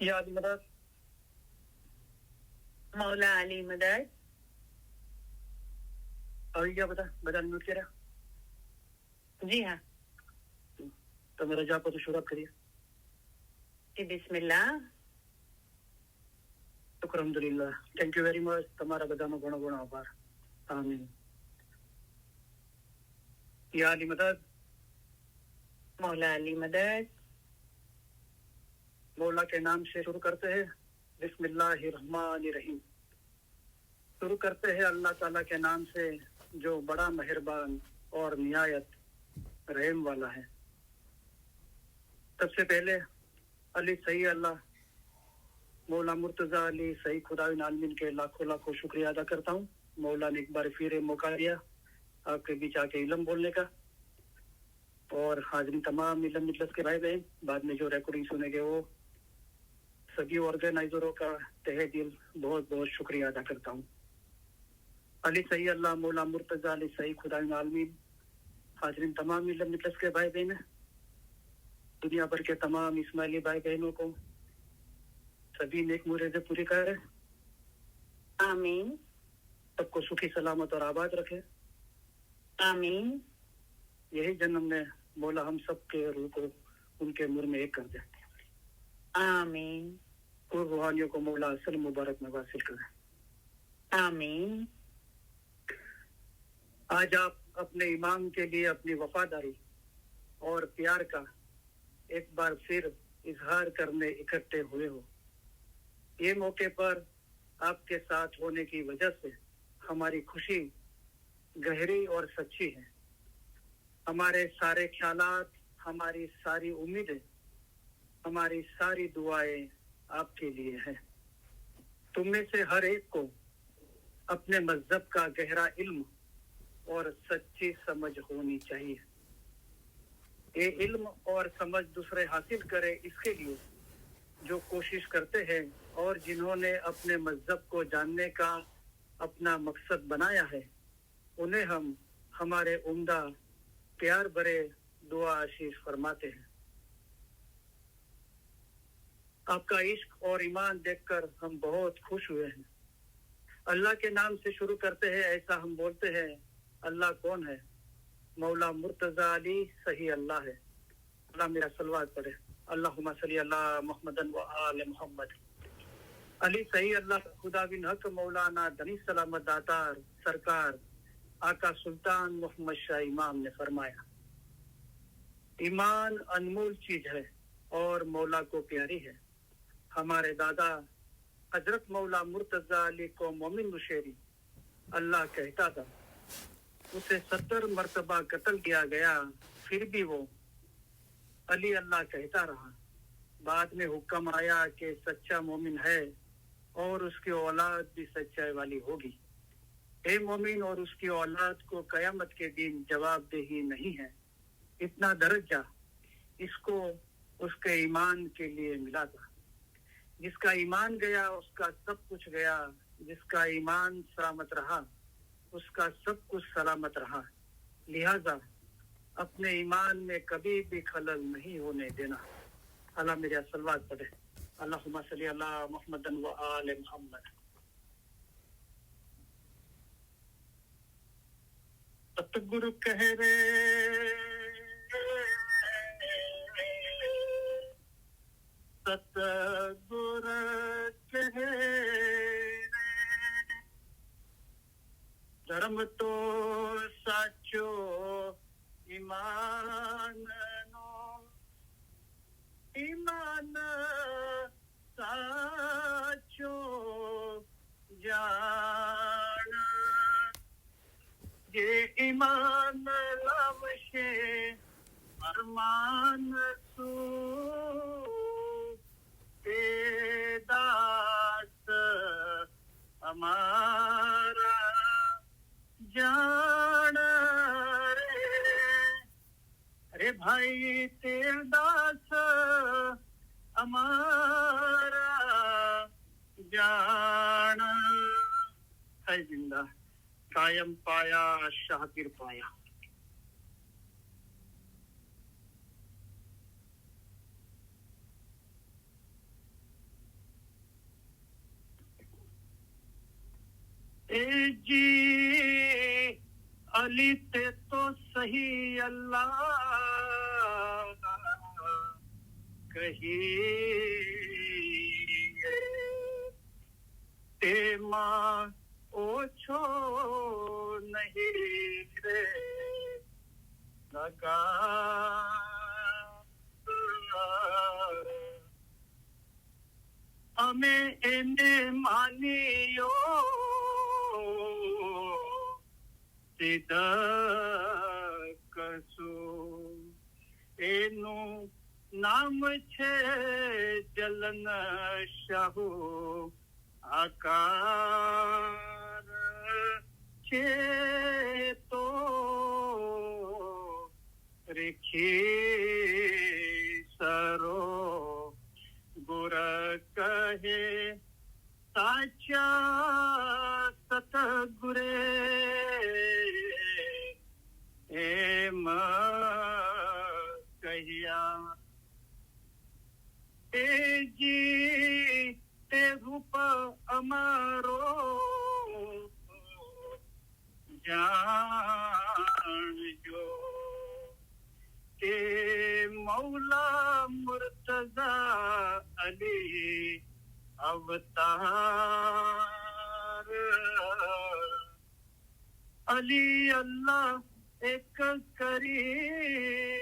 या अली मदद मौला अली मदद अभी क्या बता बता म्यूट करा जी हाँ तो मेरा जाप तो शुरू करिए जी बिस्मिल्लाह शुक्र अल्हम्दुलिल्लाह थैंक यू वेरी मच તમારા બધાનો ઘણો ઘણો આભાર આમીન या अली मदद मौला अली मदद मौला के नाम से शुरू करते हैं बिस्मिल्लाहिर्रहमानिर्रहीम शुरू करते हैं अल्लाह ताला के नाम से जो बड़ा मेहरबान और निहायत रहम वाला है सबसे पहले अली सही अल्लाह मौला मुर्तजा अली सही खुदाविन आलमीन के लाखों लाखों शुक्रिया अदा करता हूँ मौला ने एक बार फिर मौका दिया आपके बीच आके इल्म बोलने का और हाजिरी तमाम इल्म मिजलिस के भाई बहन बाद में जो रिकॉर्डिंग सुनेंगे वो सभी ऑर्गेनाइजरों का तहे दिल बहुत बहुत शुक्रिया अदा करता हूँ अली सही अल्लाह मौला मुर्तजा अली सही खुदाविन आलमीन हाजिरीन तमाम इल्म मिजलिस के भाई बहन दुनिया भर के तमाम इस्माइली भाई बहनों को सभी नेक मुरादें पूरी करे आमीन सबको सुखी सलामत और आबाद रखे आमीन यही जन्म में मौला हम सब के रूह को उनके मुंह में एक कर दे आमीन और रूहानियों को मौला असल मुबारक में वासिल करे आमीन आज आप अपने इमाम के लिए अपनी वफादारी और प्यार का एक बार फिर इजहार करने इकट्ठे हुए हो ये मौके पर आपके साथ होने की वजह से हमारी खुशी गहरी और सच्ची है हमारे सारे ख्यालात हमारी सारी उम्मीदें हमारी सारी दुआएं आपके लिए हैं तुम में से हर एक को अपने मज़हब का गहरा इल्म और सच्ची समझ होनी चाहिए ये इल्म और समझ दूसरे हासिल करें इसके लिए जो कोशिश करते हैं और जिन्होंने अपने मज़हब को जानने का अपना मकसद बनाया है उन्हें हम हमारे उम्दा प्यार भरे दुआ आशीष फरमाते हैं आपका इश्क और ईमान देखकर हम बहुत खुश हुए हैं अल्लाह के नाम से शुरू करते हैं ऐसा हम बोलते हैं अल्लाह कौन है मौला मुर्तजा अली सही अल्लाह है अल्लाह मेरा सलवात पढ़े अल्लाहुम्मा सल्ली अला मुहम्मदन व आले मुहम्मद अली सही अल्लाह खुदा बिन हक मौलाना दनी सलामत दातार सरकार आका सुल्तान मोहम्मद शाह इमाम ने फरमाया ईमान अनमोल चीज है और मौला को प्यारी है हमारे दादा हजरत मौला मुर्तजा अली को मोमिन मुशेरी अल्लाह कहता था उसे 70 मर्तबा कत्ल किया गया फिर भी वो अली अल्लाह कहता रहा बाद में हुक्म आया कि सच्चा मोमिन है और उसकी औलाद भी सच्चाई वाली होगी ए मोमिन और उसकी औलाद को कयामत के दिन जवाबदेही नहीं है इतना दर्जा इसको उसके ईमान के लिए मिला था जिसका ईमान गया उसका सब कुछ गया जिसका ईमान सलामत रहा उसका सब कुछ सलामत रहा लिहाजा अपने ईमान में कभी भी खलल नहीं होने देना अल्लाह मेरे सलवात पढ़े अल्लाहुम्मा सल्ली अला मुहम्मदन व आले मुहम्मद सतगुरु कह रे सतगुरु कह धर्म तो साचो ईमान नो ईमान साचो जान ये ईमान लवशे अरमान सू दास हमारा जान रे भाई तेरे दास हमारा जान है जिंदा कायम पाया शाकिर पाया ए जी अली ते तो सही अल्लाह कही ते मां ओछो नहीं रे लगा हमें एने मानियो सीधा कसो એનું નામ છે જલન શાહુ આકાર છે તો રેખી સરો ગુર કહે સાચા સતગુરે એમ કહ્યા એ જી તે રૂપ અમારો જાણજો કે મૌલા મુર્તઝા અલી અવતાર અલી અલ્લાહ એક કરી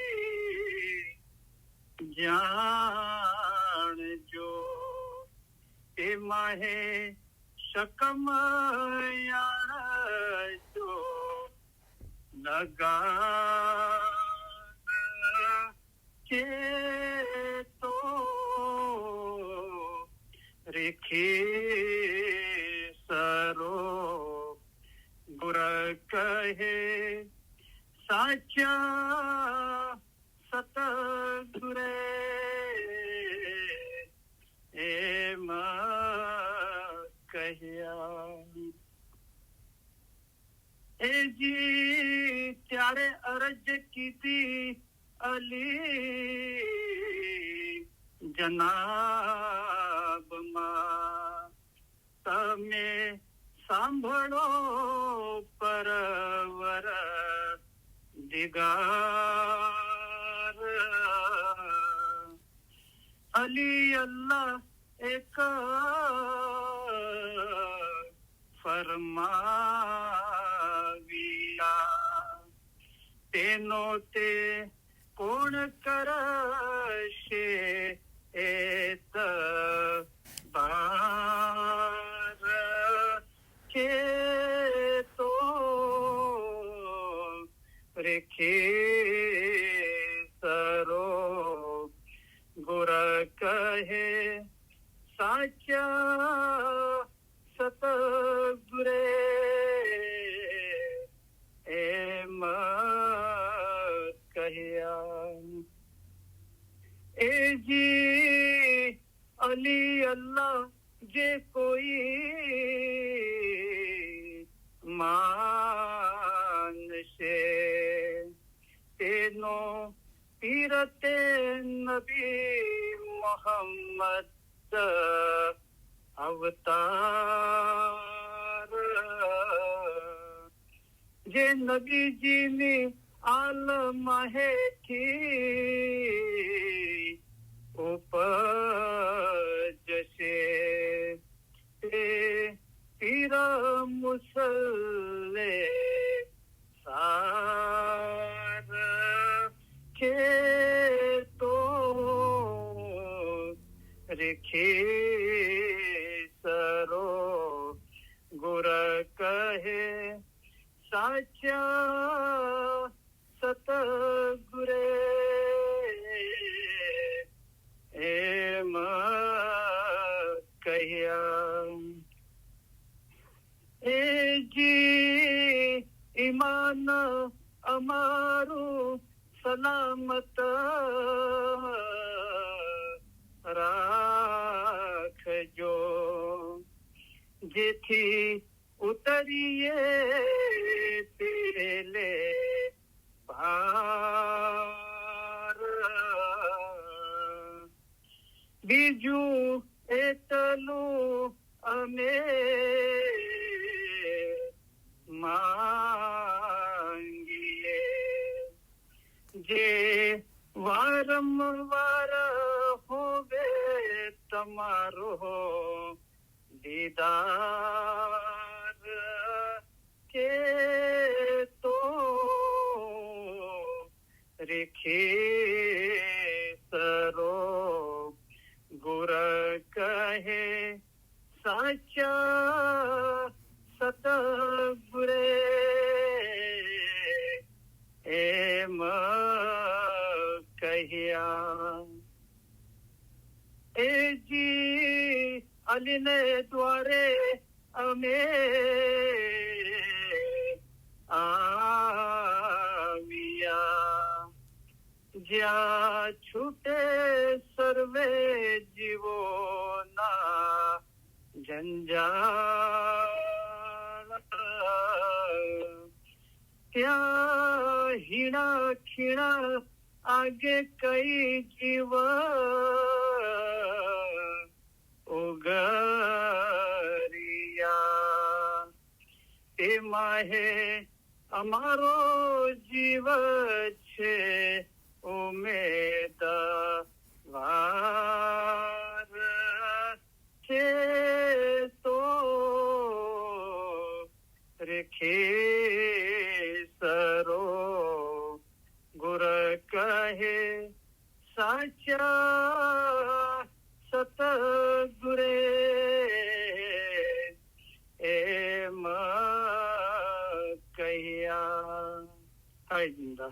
જાણજો એ માહે શકમયાજો લગા કે તો રેખે સરો ગુર કહે સાચા સતગુરે એમ કહ્યા એ જી ત્યારે અરજ કીધી અલી જનાબમાં તમે સાંભળો પરવર દિગાર અલી અલ્લાહ એક ફરમાવ્યા તેનો તે કોણ કરશે એતબાર કે તો રેખે સરો ગુર કહે સાચા સતગુરે એમ કહ્યા એ જી અલી અલ્લાહ જે કોઈ માનશે તેનો પીરતે નબી મોહમ્મદ અવતાર જે નબીજીની આલમાહેથી ઉપજશે તે પીર મુસલ્લે સાર કે તો રેખે સરો ગુર કહે સાચા સતગુરે એમ કહ્યા એ જી ઈમાન અમારું સલામત રાખજો જેથી ઉતરીએ પેલે પાર બીજું એટલું અમે दीदार के तो रेखे सरो गुर कहे साचा सतगुरे एम कहिया ए जी अलिने द्वारे अमे आविया ज्या छूटे सर्वे जीवो ना जंजाल क्या हीणा खीणा आगे कई जीव उगरिया ते माहे अमारो जीव छे उमेद वार छे तो रेखे सरो गुर कहे साचा सतगुरे एम कहिया हाय जिंदा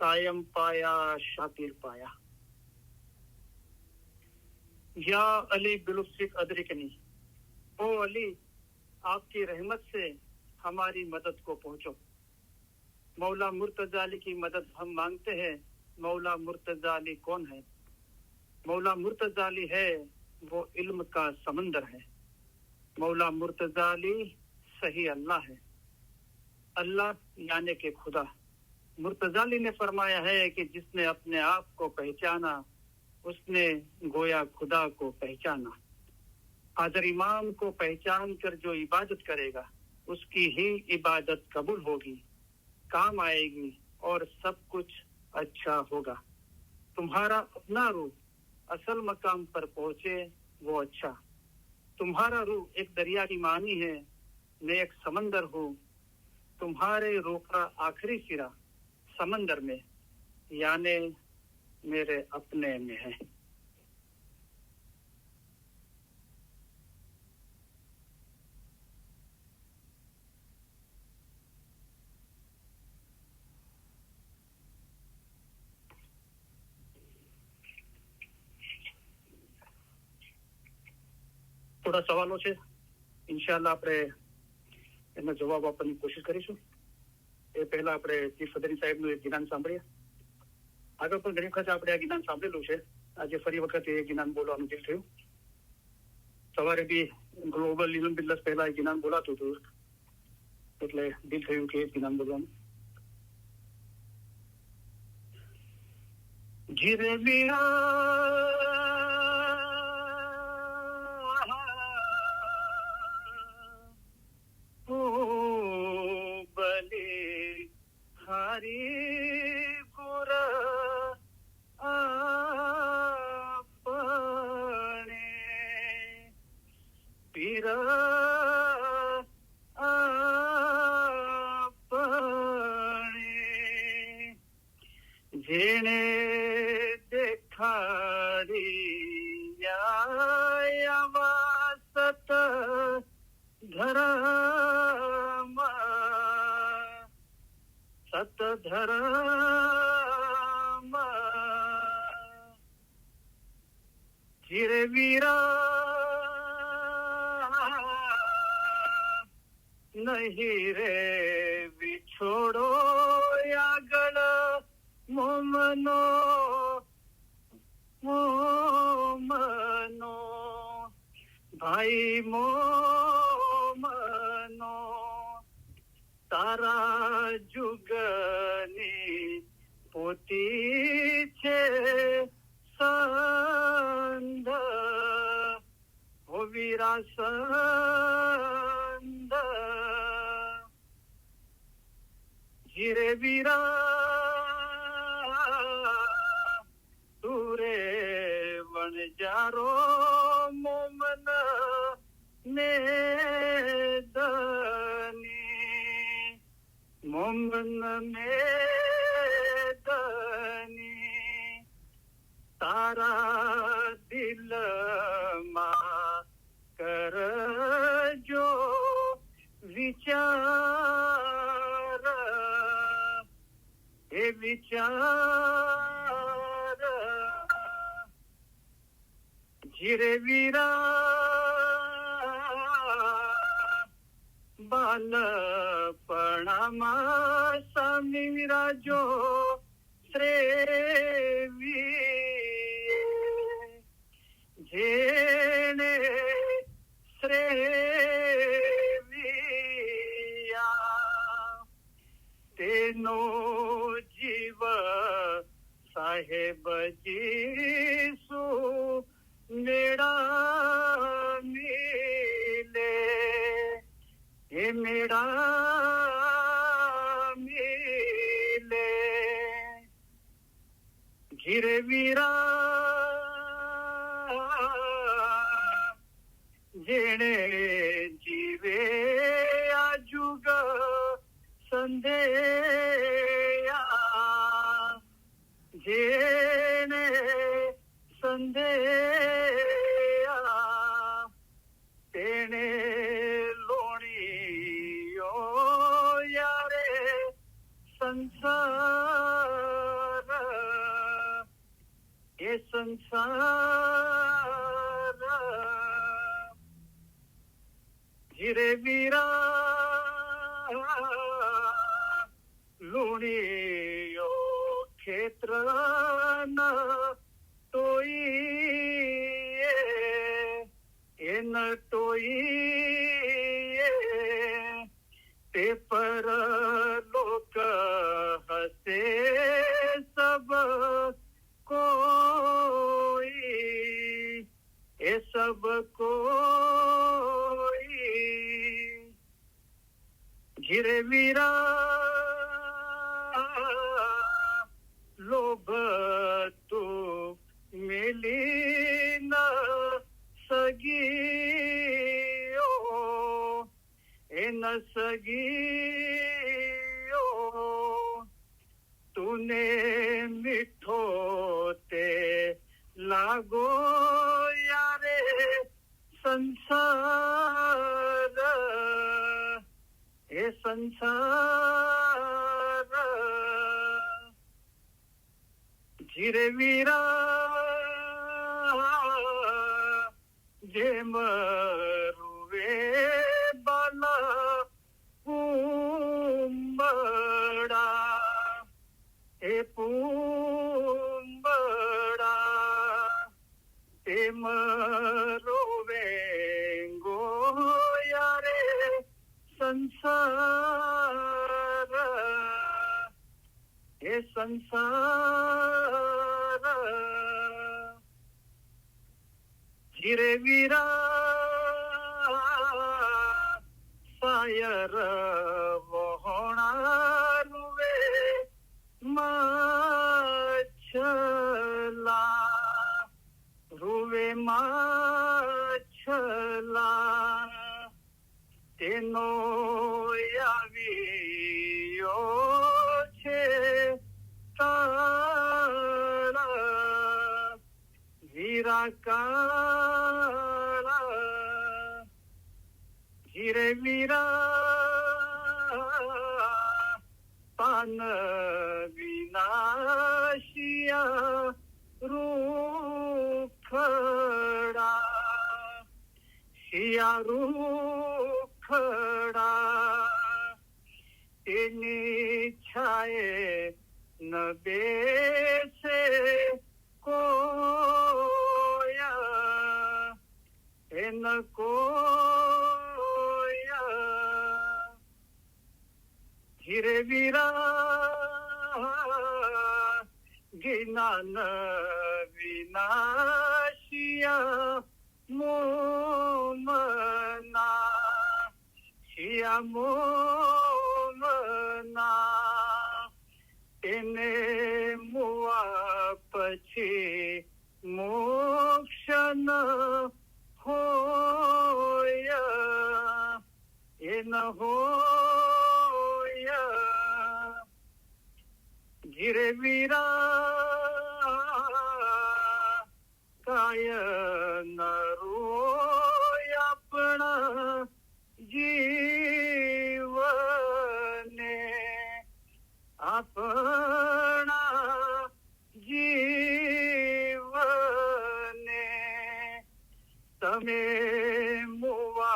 कायम पाया शातिर पाया या अली बिलुफ्सिक अदरिकनी ओ अली आपकी रहमत से हमारी मदद को पहुंचो मौला मुर्तजा अली की मदद हम मांगते हैं मौला मुर्तजा अली कौन है मौला मुर्तजा अली है वो इल्म का समंदर है मौला मुर्तजा अली सही अल्लाह है अल्लाह यानी के खुदा मुर्तजा अली ने फरमाया है कि जिसने अपने आप को पहचाना उसने गोया खुदा को पहचाना हाज़िर इमाम को पहचान कर जो इबादत करेगा उसकी ही इबादत कबूल होगी काम आएगी और सब कुछ अच्छा होगा तुम्हारा अपना रूह असल मकाम पर पहुंचे वो अच्छा तुम्हारा रूह एक दरिया की मानी है मैं एक समंदर हूँ तुम्हारे रूह का आखिरी सिरा समंदर में यानी मेरे अपने में है થોડા સવાલો છે ઇન્શાઅલ્લાહ આપણે એનો જવાબ આપવાની કોશિશ કરીશું એ પહેલા આપણે ચીફ સદરી સાહેબનું એક જ્ઞાન સાંભળીએ આગળ પણ ઘણી વખત આપણે આ જ્ઞાન સાંભળેલું છે આજે ફરી વખત એ જ્ઞાન બોલવાનું દિલ થયું સવારે બી ગ્લોબલ લિવન બિઝનેસ પહેલા એ જ્ઞાન બોલાતું હતું એટલે દિલ થયું કે એ જ્ઞાન બોલવાનું જીરે વીરા हरि गुर आपने पीर आपने जेने देखाड़िया वासत धर्म सत धर्म चिरे वीरा नहीं रे बिछोड़ो यागल मोमनो मोमनो भाई मोमनो तारा जुगनी पोती छे संद हो वीरा संद जीरे वीरा तुरे वन जारो मोमन મેદની મોમન મેદની તારા દિલમાં કરજો વિચાર એ વિચાર જીરે વીરા બાલપણામાં સ્વામી વિરાજો શ્રેવી જેણે શ્રેવિયા તેનો જીવ સાહેબજી શું મેળા મિલે એ મેળા મિલે ઘીરે વીરા જેણે જીવે આ જુગ સંધેયા જેણે સંધેયા તેણે લોણીયો યારે સંસાર એ સંસાર જીરે વીરા લુણીયો ખેતરના ટોઈએ એન ટોઈએ તે પર લોક હસે સબ કોઈ એ સબ કોઈ ઘીરે વીરા લોભ તું મિલી ન સગીઓ એ ન સગીઓ તુને મીઠો તે લાગો યારે સંસાર એ સંસાર જીરે વીરા જેમ રૂવે બાલા પૂંબડા એ પૂંબડા તેમ રોવે ગોયારે સંસાર એ સંસાર જીરે વીરા સાયર વહોણા રૂવે માછલા રૂવે માછલા તેનો આવ્યો છે તાળા વીરા કાળા જીરે વીરા પાન વિનાશિયા રૂખડા શિયા રૂખડા એની છાયે ન બેસે કોયા એન કોયા ધીરે વીરા જ્ઞાન વિનાશિયા મોમના શિયા મોમના એને મુઆ પછી મોક્ષ ન હોય न होया जिरे वीरा काय न रोया अपना जीवने अपना जीवने तमे मुवा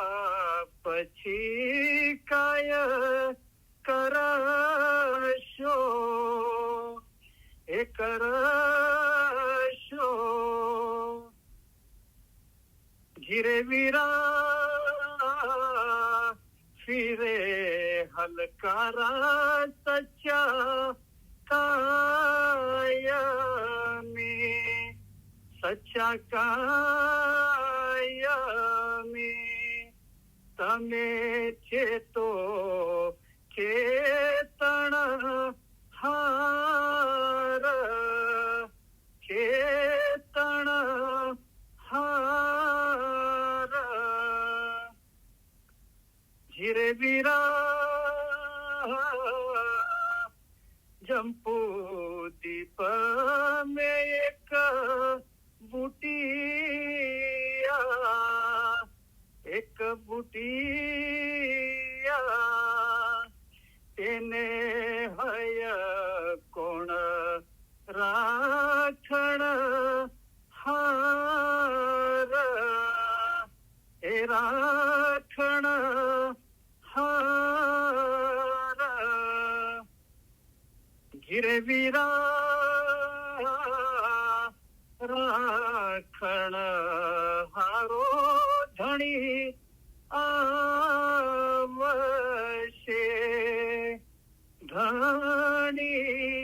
પછી કાય કરશો એ કરશો ધીરે વીરા ફિરે હલકારા સચ્ચા કાયમી સચ્ચા કાયમી તમે ચેતો ચેતન હાર ચેતન હાર ધીરે વીરા જંપુ દીપ મેં એક બુટિયા એક બુટિયા તેને હય કોણ રાખણ હાર એ રાખણ હાર ઘીરે વીરા રાખણ હારો ધણી આવશે ધણી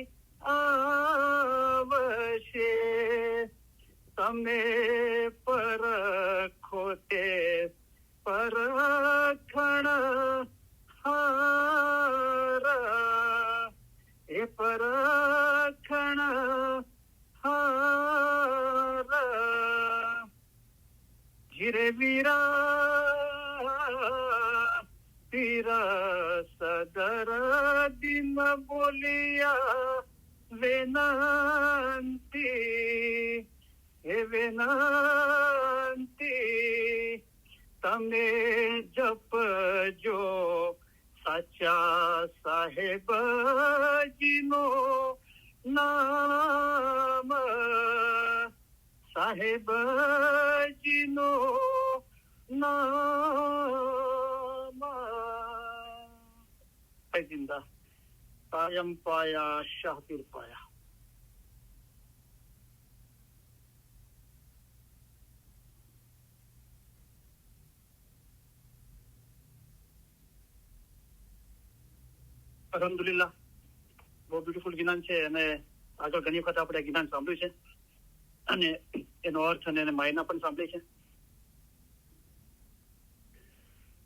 આવશે તમે પરખો તે પરખણ હાર એ પરખણ હાર ધીરે વીરા પીરા સદર દિન બોલિયા વિનંતી હે વિનંતી તમે જપજો સાચા સાહેબજીનો નામ સાહેબજીનો નામ જિંદા કાયમ પાયા શાહપીર પાયા. અલહમદુલિલ્લાહ બહુ બ્યુટીફુલ જ્ઞાન છે અને આગળ ઘણી વખત આપણે જ્ઞાન સાંભળ્યું છે અને એનો અર્થ અને માયના પણ સાંભળી છે.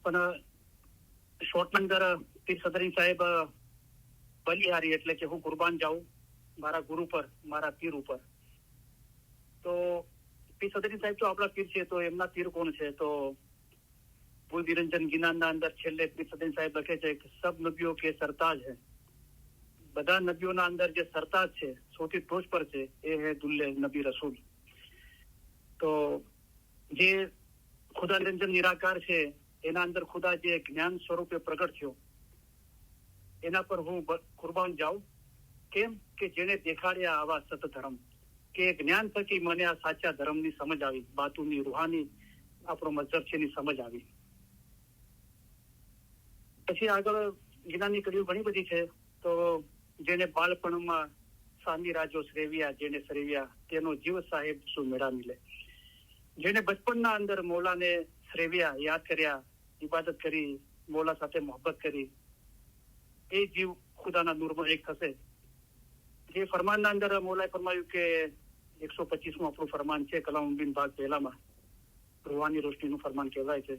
પણ શોર્ટની અંદર પીર સદરી સાહેબ બલિહારી એટલે કે હું કુરબાન જાઉં મારા ગુરુ પર મારા પીર ઉપર. તો પીર સદરી સાહેબ તો આપણા પીર છે તો એમના પીર કોણ છે? તો ભૂલ નિરંજન જ્ઞાનના અંદર છેલ્લે પીર સદરી સાહેબ લખે છે કે સબ નબીઓ કે સરતાજ હે. બધા નબીઓના અંદર જે સરતાજ છે સૌથી ટોચ પર છે એ હે દુલ્લે નબી રસૂલ. તો જે ખુદા નિરંજન નિરાકાર છે એના અંદર ખુદા જે જ્ઞાન સ્વરૂપે પ્રગટ થયો એના પર હું કુરબાન જાઉં. કેમ કે જેને દેખાડ્યા આવા સત ધર્મ કે જ્ઞાન થકી મને આ સાચા ધર્મની સમજ આવી, બાતુની રૂહાની આપણો મજહબ છે એની સમજ આવી. પછી આગળ જ્ઞાનની કડીઓ ઘણી બધી છે. તો જેને બાળપણમાં સામી રાજો શ્રેવ્યા જેને શ્રેવ્યા તેનો જીવ સાહેબ શું મેળા મિલે. જેને બચપનના અંદર મૌલાને શ્રેવ્યા, યાદ કર્યા, ઇબાદત કરી, મૌલા સાથે મોહબ્બત કરી, એ જીવ ખુદાના નૂરમાં એક થશે. જે ફરમાનના અંદર મૌલાએ ફરમાયું કે 125મું આપણું ફરમાન છે કલામુદ્દીન ભાગ પહેલામાં, રૂહાની રોશનીનું ફરમાન કહેવાય છે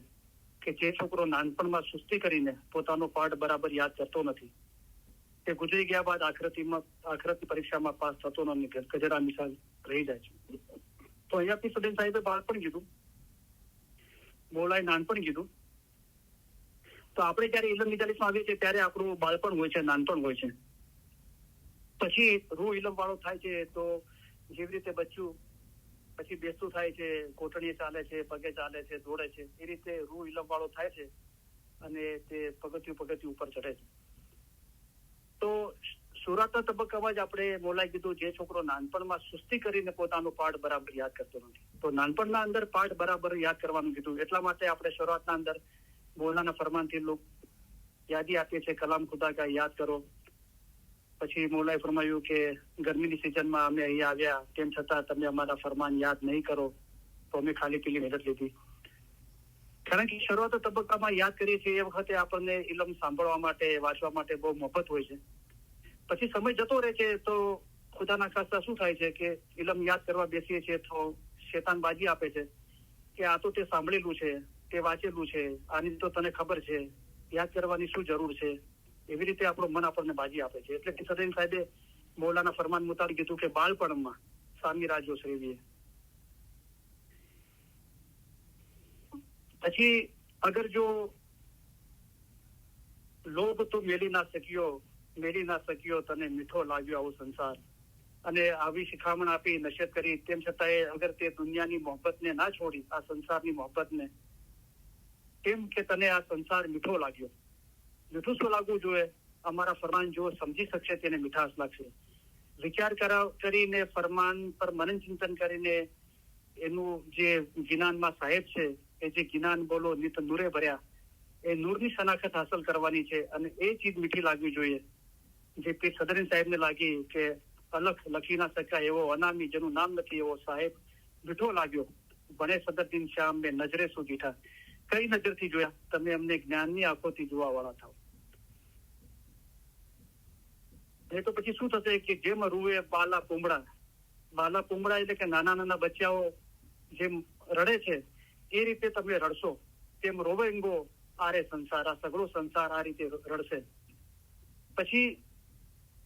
કે જે છોકરો નાનપણમાં સુસ્તી કરીને પોતાનો પાઠ બરાબર યાદ કરતો નથી તે ગુજરી ગયા બાદ આખરતની પરીક્ષામાં પાસ થતો નથી, ગજરા મિસાલ રહી જાય છે. તો અહીંયાથી સદન સાહેબે બાળપણ કીધું, મૌલાએ નાનપણ કીધું. તો તો આપણે જયારે ઇલમ મિજાલિસમાં આવીએ છીએ ત્યારે આપણું બાળપણ હોય છે, નાનપણ હોય છે. પછી રૂહ ઇલમ વાળો થાય છે તો જેવી રીતે બચ્ચું પછી બેસતું થાય છે, કોટડીએ ચાલે છે, પગે ચાલે છે, દોડે છે, એ રીતે રૂહ ઇલમ વાળો થાય છે અને તે પગથિયું ઉપર ચડે છે. તો શરૂઆતના તબક્કામાં જ આપણે મોલાએ કીધું જે છોકરો નાનપણમાં સુસ્તી કરીને પોતાનો પાઠ બરાબર યાદ કરતો નથી, તો નાનપણના અંદર પાઠ બરાબર યાદ કરવાનું કીધું. એટલા માટે આપણે શરૂઆતના અંદર મોલાના ફરમાનથી યાદી આપીએ છીએ, કલામ ખુદા કા યાદ કરો. પછી મોલાએ ફરમાયું કે ગરમીની સિઝનમાં અમે અહીંયા આવ્યા, તેમ છતાં તમે અમારા ફરમાન યાદ નહીં કરો, તો અમે ખાલી પીલી મહેનત લીધી. કારણ કે શરૂઆત તબક્કામાં યાદ કરીએ છીએ એ વખતે આપણને ઇલમ સાંભળવા માટે, વાંચવા માટે બહુ મફત હોય છે. પછી સમય જતો રહે છે તો ખુદાના ખાસ્તા શું થાય છે કે ઇલમ યાદ કરવા બેસીએ છીએ તો શેતાન બાજી આપે છે કે આ તો તે સાંભળેલું છે, તે વાંચેલું છે, આની તો તને ખબર છે, યાદ કરવાની શું જરૂર છે. એવી રીતે આપણું મન આપણને બાજી આપે છે. એટલે કે સદૈન સાહેબે મૌલાના ફરમાન મુતાબિક કીધું કે બાળપણમાં સામી રાજ્યો શ્રેવીએ. પછી અગર જો લોભ તો મેલી ના શક્યો તને મીઠો લાગ્યો આવો સંસાર, અને આવી શિખામણ આપી, નસીહત કરી, તેમ છતાં અગર તે દુનિયાની મોહબ્બતને ના છોડી, આ સંસારની મોહબ્બતને, કેમ કે તને આ સંસાર મીઠો લાગ્યો. મીઠું શું લાગવું જોઈએ? અમારા ફરમાન જો સમજી શકશે તેને મીઠાશ લાગશે. વિચાર કરીને ફરમાન પર મનન ચિંતન કરીને એનું જે જ્ઞાનમાં સાહેબ છે, એ જે જ્ઞાન બોલો નિત નૂરે ભર્યા, એ નૂરની શનાખત હાંસલ કરવાની છે. અને એ ચીજ મીઠી લાગવી જોઈએ જે પીર સદરીન સાહેબને લાગી કે અલખ લખી ના શકાય એવો અનામી જેનું નામ નથી એવો સાહેબ મીઠો લાગ્યો. બને સદરદીન શ્યામ મેં નજરે શું દીઠા. કઈ નજરથી જોયા? તમે અમને જ્ઞાનની આંખોથી જોવા વાળા થાવ. એ તો પછી શું થશે કે જેમ રૂએ બાલા પૂમડા એટલે કે નાના નાના બચ્ચાઓ જેમ રડે છે એ રીતે તમે રડશો, તેમ રોવેંગો આરે સંસાર, આ સગળો સંસાર આ રીતે રડશે. પછી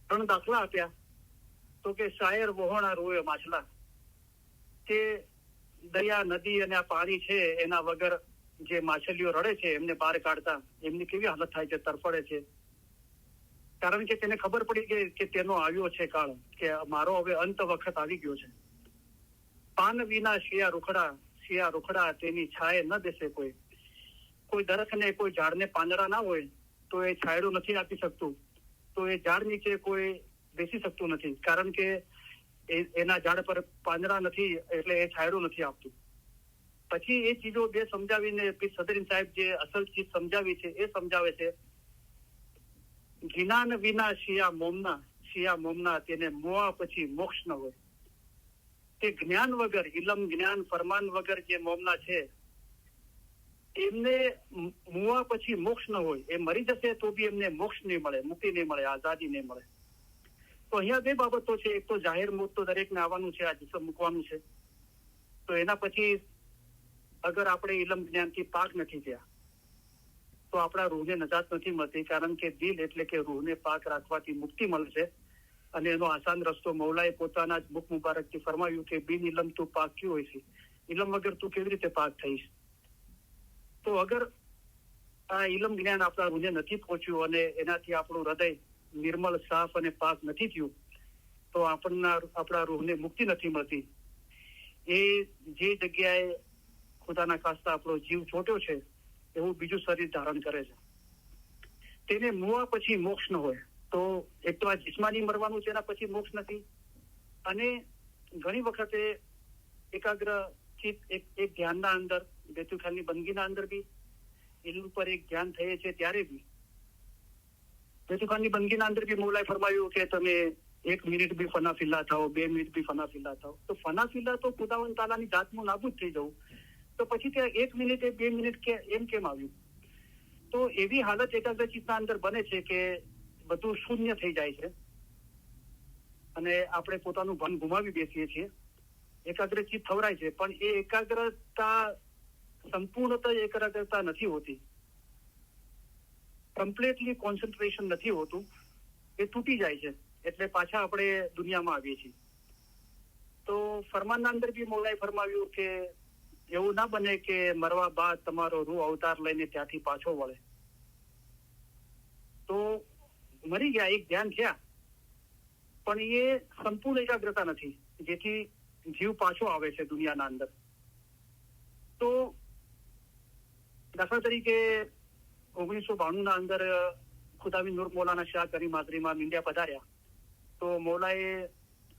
3 દાખલા આપ્યા તો કે શાયર વહોણા રોવે માછલા, કે દરિયા નદી અને આ પાણી છે એના વગર જે માછલીઓ રડે છે એમને બહાર કાઢતા એમની કેવી હાલત થાય છે, તરફડે છે. કારણ કે તેને ખબર પડી ગઈ કે તેનો આવ્યો છે કાળ, કે મારો હવે અંત વખત આવી ગયો છે. પાન વિના શિયા રૂખડા તેની છાયે ન બેસે કોઈ દરખને, કોઈ ઝાડને પાંદડા ના હોય તો એ છાયડો નથી આપી શકતું, તો એ ઝાડ નીચે કોઈ બેસી શકતું નથી. કારણ કે એના ઝાડ પર પાંદડા નથી એટલે એ છાયડો નથી આપતું. પછી એ ચીજો બે સમજાવીને પીર સદરીન સાહેબ જે અસલ ચીજ સમજાવી છે એ સમજાવે છે. જ્ઞાન વિના શિયા મોમના તેને મોવા પછી મોક્ષ ન હોય. તે જ્ઞાન વગર, ઇલમ જ્ઞાન ફરમાન વગર જે મોમના છે એમને મુવા પછી મોક્ષ ન હોય. એ મરી જશે તો બી એમને મોક્ષ નહીં મળે, મુક્તિ નહીં મળે, આઝાદી નહીં મળે. તો અહીંયા 2 બાબતો છે. એક તો જાહેર મોત તો દરેકને આવવાનું છે, આ જીસમ મૂકવાનું છે. તો એના પછી અગર આપણે ઇલમ જ્ઞાનથી પાક નથી થયા તો આપણા રૂહને નજાત નથી મળતી. કારણ કે દિલ એટલે કે રૂહને પાક રાખવાથી મુક્તિ મળશે. અને એનો આસાન રસ્તો મૌલાએ પોતાના જ મુખ મુબારકથી ફરમાવ્યું કે બિન ઇલમ તું પાક ક્યું હોય છે, ઇલમ વગર તું કેવી રીતે પાક થઈશ. તો અગર આ ઇલમ જ્ઞાન આપણા રૂહને નથી પહોંચ્યું અને એનાથી આપણું હૃદય નિર્મળ, સાફ અને પાક નથી થયું તો આપણા રૂહને મુક્તિ નથી મળતી. એ જે જગ્યાએ ખુદાના ખાસ્તા આપણો જીવ છોટ્યો છે એવું બીજું શરીર ધારણ કરે છે. તેને મુવા પછી મોક્ષ ન હોય. તો એક તો આ જિસ્માની મરવાનું છે, એના પછી મોક્ષ નથી. અને ઘણી વખતે એકાગ્ર ચિત્ત એક ધ્યાનના અંદર, બેતુખાની બંદગીના અંદર બી ઇલ્મ પર એક ધ્યાન થયે છે ત્યારે બી બેતુખાની બંદગીના અંદર બી મૌલાએ ફરમાયું કે તમે 1 મિનિટ બી ફના ફિલ્લા થાઓ, 2 મિનિટ બી ફના ફિલ્લા થાઓ. તો ફના ફિલ્લા તો ખુદાવંદ તાલાની જાતનું નાબૂદ થઈ જવું, તો પછી ત્યાં 1 મિનિટે 2 મિનિટ કે એમ કેમ આવ્યું? તો એવી હાલત એકાગ્ર ચિત્તના અંદર બને છે કે બધું શૂન્ય થઈ જાય છે અને આપણે પોતાનું ભાન ગુમાવી બેસીએ છીએ. એકાગ્ર ચિત્ત થવરાય છે પણ એ એકાગ્રતા સંપૂર્ણતા એકાગ્રતા નથી હોતી, કમ્પ્લીટલી કોન્સન્ટ્રેશન નથી હોતું, એ તૂટી જાય છે. એટલે પાછા આપણે દુનિયામાં આવીએ છીએ. તો ફરમાનના અંદર બી મૌલાએ ફરમાવ્યું કે એવું ના બને કે મરવા બાદ તમારો રૂહ અવતાર લઈને ત્યાંથી પાછો વળે. તો મરી ગયા, એક ધ્યાન થયા, પણ એ સંપૂર્ણ એકાગ્રતા નથી જેથી જીવ પાછો આવે છે દુનિયાના અંદર. તો દાખલા તરીકે 1992 ના અંદર ખુદાવી નૂર મૌલાના શાહ કરીમ હાજરીમાં ઇન્ડિયા પધાર્યા. તો મૌલાએ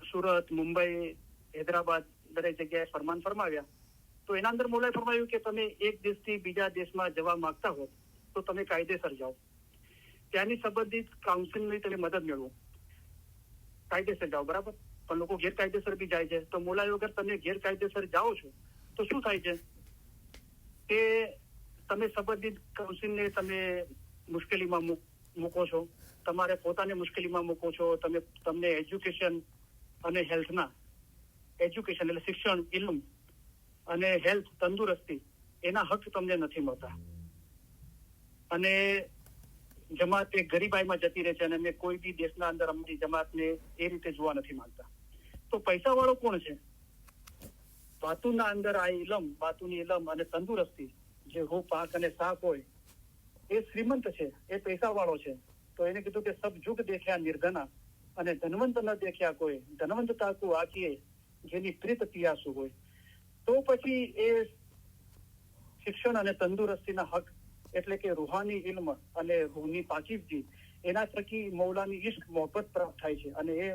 સુરત, મુંબઈ, હૈદરાબાદ દરેક જગ્યાએ ફરમાન ફરમાવ્યા. તો એના અંદર મૌલાએ ફરમાવ્યું કે તમે એક દેશથી બીજા દેશમાં જવા માંગતા હો તો તમે કાયદેસર જાઓ, ત્યાંની સંબંધિત કાઉન્સિલની તમે મદદ મેળવો, કાયદેસર જાઓ, બરાબર. પણ લોકો ગેરકાયદેસર બી જાય છે. તો મૌલાએ વગર તમે ગેરકાયદેસર જાઓ છો તો શું થાય છે કે તમે સંબંધિત કાઉન્સિલને તમે મુશ્કેલીમાં મૂકો છો, તમારે પોતાને મુશ્કેલીમાં મૂકો છો, તમને એજ્યુકેશન અને હેલ્થના, એજ્યુકેશન એટલે શિક્ષણ, ઇલ્મ અને હેલ્થ, તંદુરસ્તી, એના હક તમને નથી મળતા. અને જમાત એ ગરીબાઈમાં જતી રહે છે અને અમે કોઈ બી દેશના અંદર અમારી જમાતને એ રીતે જોવા નથી માંગતા. તો પૈસા વાળો કોણ છે? બાતુના અંદર આ ઇલમ, બાતુની ઇલમ અને તંદુરસ્તી જે હો પાક અને સાફ હોય એ શ્રીમંત છે, એ પૈસા વાળો છે. તો એને કીધું કે સબ જુગ દેખ્યા નિર્ધના અને ધનવંત ન દેખ્યા કોઈ, ધનવંત તાકુ આકીએ જેની પ્રીત પિયાસુ હોય. તો પછી એ શિક્ષણ અને તંદુરસ્તીના હક એટલે કે રૂહાની ઇલ્મ અને રૂહની પાકીઝગી, એના થકી મૌલાની ઇશ્ક મોહબ્બત પ્રાપ્ત થાય છે અને એ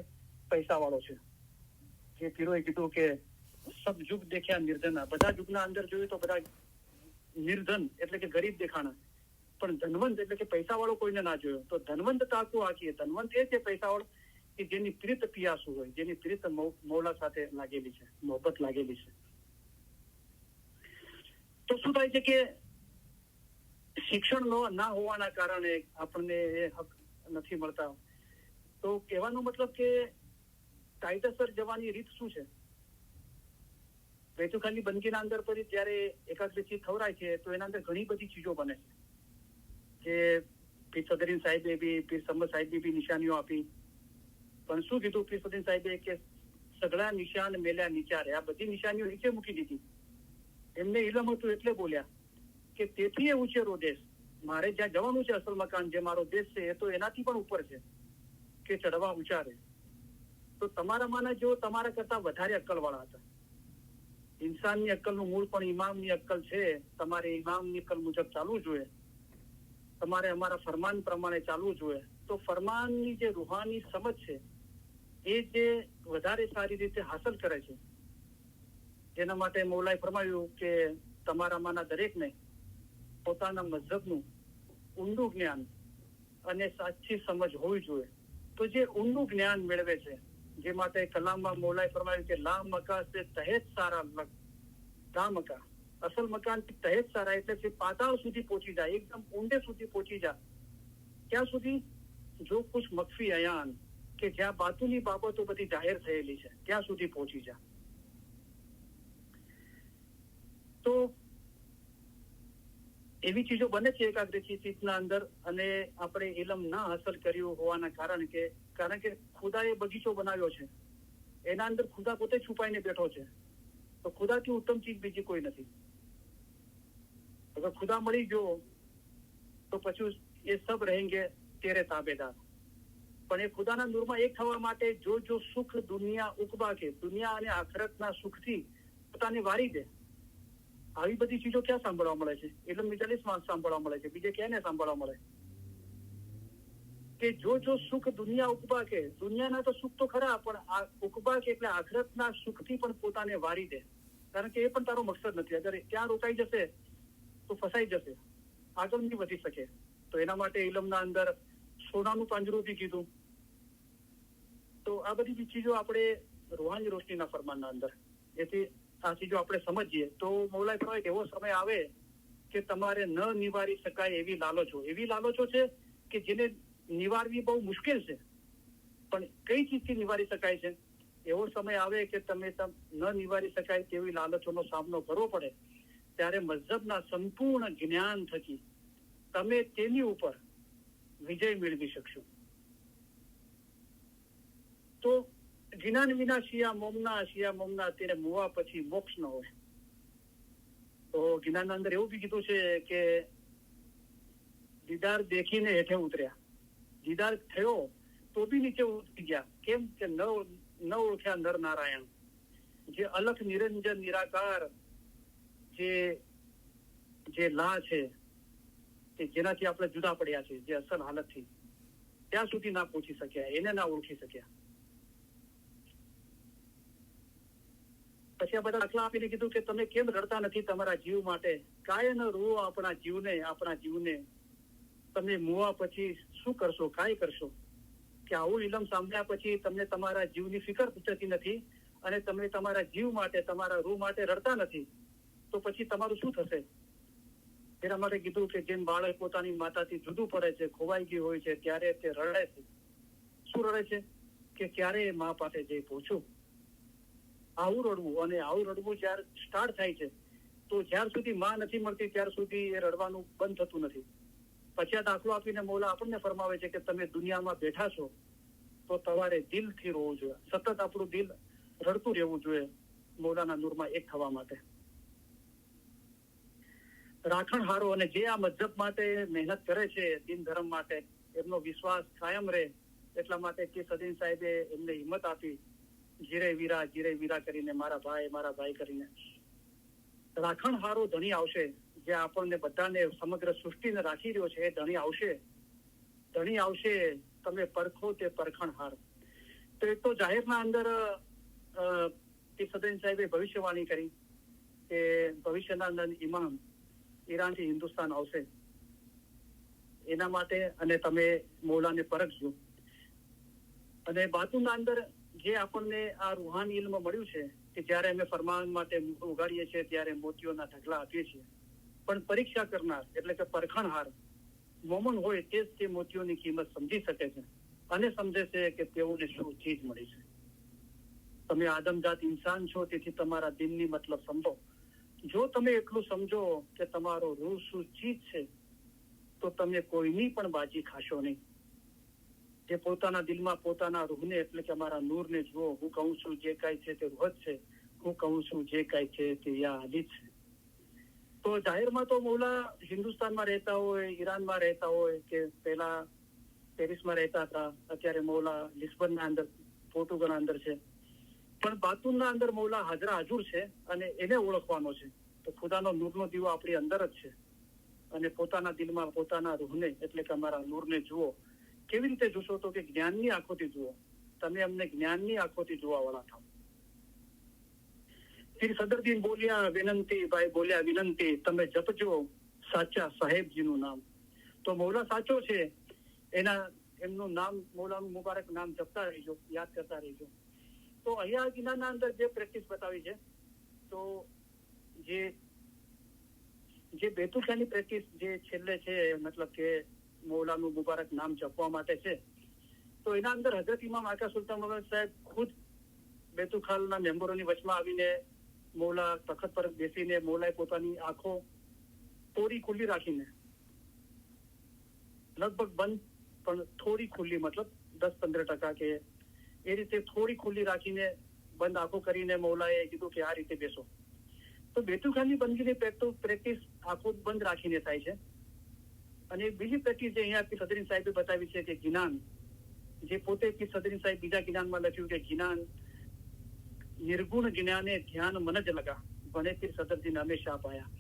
પૈસા વાળો છે. જે પીરોએ કીધું કે સબ જુગ દેખ્યા નિર્ધના, બધા યુગના અંદર જોયું તો બધા નિર્ધન એટલે કે ગરીબ દેખાણા, પણ ધનવંત એટલે કે પૈસા વાળો કોઈને ના જોયો. તો ધનવંત તાકુ આકીએ, ધનવંત એ છે પૈસા વાળો કે જેની પ્રીત પિયાસુ હોય, જેની પ્રીત મૌલા સાથે લાગેલી છે, મોહબ્બત લાગેલી છે. તો શું થાય છે કે શિક્ષણ ના હોવાના કારણે આપણને એ હક નથી મળતા. તો કહેવાનો મતલબ કે કાયદેસર જવાની રીત શું છે? તો ખાલી બંદગીના અંદર પછી જયારે એકાગ્ર ચિત્ત ખવરાય છે તો એના અંદર ઘણી બધી ચીજો બને છે. કે પીર સદરીન સાહેબે બી, પીર સમદ સાહેબે બી નિશાનીઓ આપી. પણ શું કીધું પીર સદરીન સાહેબે કે સગળા નિશાન મેલ્યા નીચારે, આ બધી નિશાનીઓ નીચે મૂકી દીધી. એમને ઇલમ હતું એટલે બોલ્યા કે તેથી એ ઉછેરો દેશ, મારે જ્યાં જવાનું છે અસલ મકાન, જે મારો દેશ છે એ તો એનાથી પણ ઉપર છે કે ચડવા ઉચારે. તો તમારામાંના જેઓ તમારા કરતા વધારે અક્કલ વાળા હતા. ઇન્સાનની અક્કલનું મૂળ પણ ઇમામની અક્કલ છે. તમારે ઇમામની અક્કલ મુજબ ચાલવું જોઈએ, તમારે અમારા ફરમાન પ્રમાણે ચાલવું જોઈએ. તો ફરમાનની જે રૂહાની સમજ છે એ જે વધારે સારી રીતે હાંસલ કરે છે, જેના માટે મૌલાએ ફરમાવ્યું કે તમારામાંના દરેકને પોતાના મઝહબનું ઊંડું જ્ઞાન અને સાચી સમજ હોવી જોઈએ. તો જે ઊંડું જ્ઞાન મેળવે છે, જે માટે કલામમાં મૌલાએ ફરમાવ્યું કે લા મકા સે તહેજ સારા લગ, લા મકા, અસલ મકાન તહેજ સારા એટલે કે પાતાળ સુધી પહોંચી જાય, એકદમ ઊંડે સુધી પહોંચી જાય. ક્યાં સુધી? જો કુછ મખફી અયાન, કે જ્યાં બાતુની બાબતો બધી જાહેર થયેલી છે ત્યાં સુધી પહોંચી જાય. તો એવી ચીજો બને છે એકાગ્ર ચિત્તના અંદર. અને આપણે ઇલમ ના હાંસલ કર્યું હોવાના કારણ કે ખુદાએ બગીચો બનાવ્યો છે, એના અંદર ખુદા પોતે છુપાઈને બેઠો છે. તો ખુદાથી ઉત્તમ ચીજ બીજી કોઈ નથી. અગર ખુદા મળી ગયો તો પછી એ સબ રહેંગે તેરે તાબેદાર. પણ એ ખુદાના નૂરમાં એક થવા માટે જો સુખ દુનિયા ઉકબા કે, દુનિયા અને આખરતના સુખથી પોતાને વારી દે. આવી બધી ચીજો ક્યાં સાંભળવા મળે છે? ઇલ્મ મિજાલિસમાં સાંભળવા મળે છે, બીજે ક્યાંય સાંભળવા મળે કે જો સુખ દુનિયા ઉકબા કે, દુનિયાના તો સુખ તો ખરા, પણ આ ઉકબા કે એટલે આખરતના સુખથી પણ પોતાને વારી દે. કારણ કે એ પણ તારો મકસદ નથી. અગર ત્યાં રોકાઈ જશે તો ફસાઈ જશે, આગળ નહીં વધી શકે. તો એના માટે ઇલમના અંદર સોનાનું પાંજરું બી કીધું. તો આ બધી ચીજો આપણે રૂહાની રોશનીના ફરમાનના અંદર, એથી આ ચીજો આપણે સમજીએ તો મૌલાએ કહે એવો સમય આવે કે તમારે ન નિવારી શકાય એવી લાલચો છે કે જેને નિવારવી બહુ મુશ્કેલ છે. પણ કઈ ચીજથી નિવારી શકાય છે? એવો સમય આવે કે તમે ન નિવારી શકાય તેવી લાલચોનો સામનો કરવો પડે, ત્યારે મઝહબના સંપૂર્ણ જ્ઞાન થકી તમે તેની ઉપર વિજય મેળવી શકશો. તો જ્ઞાન વિના શિયા મોમના તેને મુવા પછી મોક્ષ ન હોય. તો જ્ઞાનના અંદર એવું બી કીધું છે કે દીદાર દેખીને હેઠે ઉતર્યા, દીદાર થયો તો બી નીચે ઉતરી ગયા. કેમ કે ન ઓળખ્યા નર નારાયણ, જે અલખ નિરંજન નિરાકાર જે લા છે, કે જેનાથી આપણે જુદા પડ્યા છે, જે અસલ હાલતથી, ત્યાં સુધી ના પહોંચી શક્યા, એને ના ઓળખી શક્યા. પછી આ બધા દાખલા આપીને કીધું કે તમે કેમ રડતા નથી તમારા જીવ માટે? કાય ન રો આપણા જીવને તમે મુવા પછી શું કરશો, કાંઈ કરશો? કે આવું ઇલમ સાંભળ્યા પછી તમને તમારા જીવની ફિકર થતી નથી અને તમે તમારા જીવ માટે, તમારા રૂહ માટે રડતા નથી, તો પછી તમારું શું થશે? એના માટે કીધું કે જેમ બાળક પોતાની માતાથી જુદું પડે છે, ખોવાઈ ગયું હોય છે, ત્યારે તે રડે છે. શું રડે છે? કે ક્યારે મા પાસે જઈ પહોંચું. આવું રડવું, અને આવું રડવું જયારે સ્ટાર્ટ થાય છે તો જ્યાર સુધી માં નથી મળતી ત્યાર સુધી એ રડવાનું બંધ થતું નથી. પછી આ દાખલો આપીને મૌલા આપણને ફરમાવે છે કે તમે દુનિયામાં બેઠા છો તો તમારે દિલથી રોવું જોઈએ, સતત આપણું દિલ રડતું રહેવું જોઈએ મૌલાના નૂરમાં એક થવા માટે. રાખણ હારો, અને જે આ મજહબ માટે મહેનત કરે છે, દિન ધર્મ માટે, એમનો વિશ્વાસ કાયમ રહે એટલા માટે કે સદીન સાહેબે એમને હિંમત આપી, જીરે વીરા કરીને, મારા ભાઈ કરીને. રાખણ હારો ધણી આવશે, જે આપણને બધાને, સમગ્ર સૃષ્ટિને રાખી રહ્યો છે, એ ધણી આવશે, તમે પરખો તે પરખણ હાર. તો એક તો જાહેરના અંદર સદન સાહેબે ભવિષ્યવાણી કરી કે ભવિષ્યના અંદર ઇમામ ઈરાનથી હિન્દુસ્તાન આવશે એના માટે, અને તમે મૌલાને પરખજો. અને બાતુના અંદર જે આપણને આ રૂહાની ઇલ્મ મળ્યું છે કે જ્યારે અમે ફરમાન માટે ઉગાડીએ છીએ ત્યારે મોતીઓના ઢગલા આપીએ છીએ, પણ પરીક્ષા કરનાર એટલે કે પરખણહાર મોમન હોય તે જ તે મોતીઓની કિંમત સમજી શકે છે અને સમજે છે કે તેઓને શું ચીજ મળી છે. તમે આદમજાત ઇન્સાન છો, તેથી તમારા દિનની મતલબ સમજો. જો તમે એટલું સમજો કે તમારો રૂહ શું ચીજ છે તો તમે કોઈની પણ બાજી ખાશો નહીં. જે પોતાના દિલમાં પોતાના રૂહને એટલે કે અમારા નૂરને જુઓ. હું કહું છું જે કાંઈ છે તે રૂહ જ છે, હું કહું છું જે કાંઈ છે તે યા અલી છે. તો જાહેરમાં તો મૌલા હિન્દુસ્તાનમાં રહેતા હોય, ઈરાનમાં રહેતા હોય, કે પહેલા પેરિસમાં રહેતા હતા, અત્યારે મૌલા લિસ્બનના અંદર, પોર્ટુગલના અંદર છે, પણ બાતુનના અંદર મૌલા હાજરા હજુર છે અને એને ઓળખવાનો છે. તો ખુદાનો નૂરનો દીવો આપણી અંદર જ છે, અને પોતાના દિલમાં પોતાના રૂહને એટલે કે અમારા નૂરને જુઓ. કેવી રીતે જોશો? તો કે જ્ઞાનની આંખોથી જુઓ. તમે અમને જ્ઞાનની આંખોથી જોવા વાળા થાવ. ફિર સદરદીન બોલ્યા વિનંતી, તમે જપજો સાચા સાહેબજીનું નામ. તો મૌલા સાચો છે, એમનું નામ, મૌલાનું મુબારક નામ જપતા રહીજો, યાદ કરતા રહીજો. તો અહીંયા ગિનાના અંદર જે પ્રેક્ટિસ બતાવી છે, તો જે બેતુખાની પ્રેક્ટિસ જે છેલ્લે છે, મતલબ કે મૌલાનું મુબારક નામ જપવા માટે છે, તો એના અંદર હઝરત ઇમામ આકા સુલતાન મોહમ્મદ સાહેબ ખુદ બેતુખાલના મેમ્બરોની વચમાં આવીને મૌલા તખત પર બેસીને મૌલાએ પોતાની આંખો થોડી ખુલ્લી રાખીને, લગભગ બંધ પણ થોડી ખુલ્લી, મતલબ 10-15% કે એ રીતે થોડી ખુલ્લી રાખીને બંધ આંખો કરીને મૌલાએ કીધું કે આ રીતે બેસો. તો બેતુખાની બંદગીની પ્રેક્ટિસ આંખો બંધ રાખીને થાય છે. અને બીજી પ્રેક્ટિસ જે અહીંયા સદરીન સાહેબે બતાવી છે કે જ્ઞાન, જે પોતે સદરીન સાહેબ બીજા જ્ઞાનમાં લખ્યું કે જ્ઞાન નિર્ગુણ જ્ઞાને ધ્યાન મન જ લગા, ભણે પીર સદરદીન હંમેશા પાયા.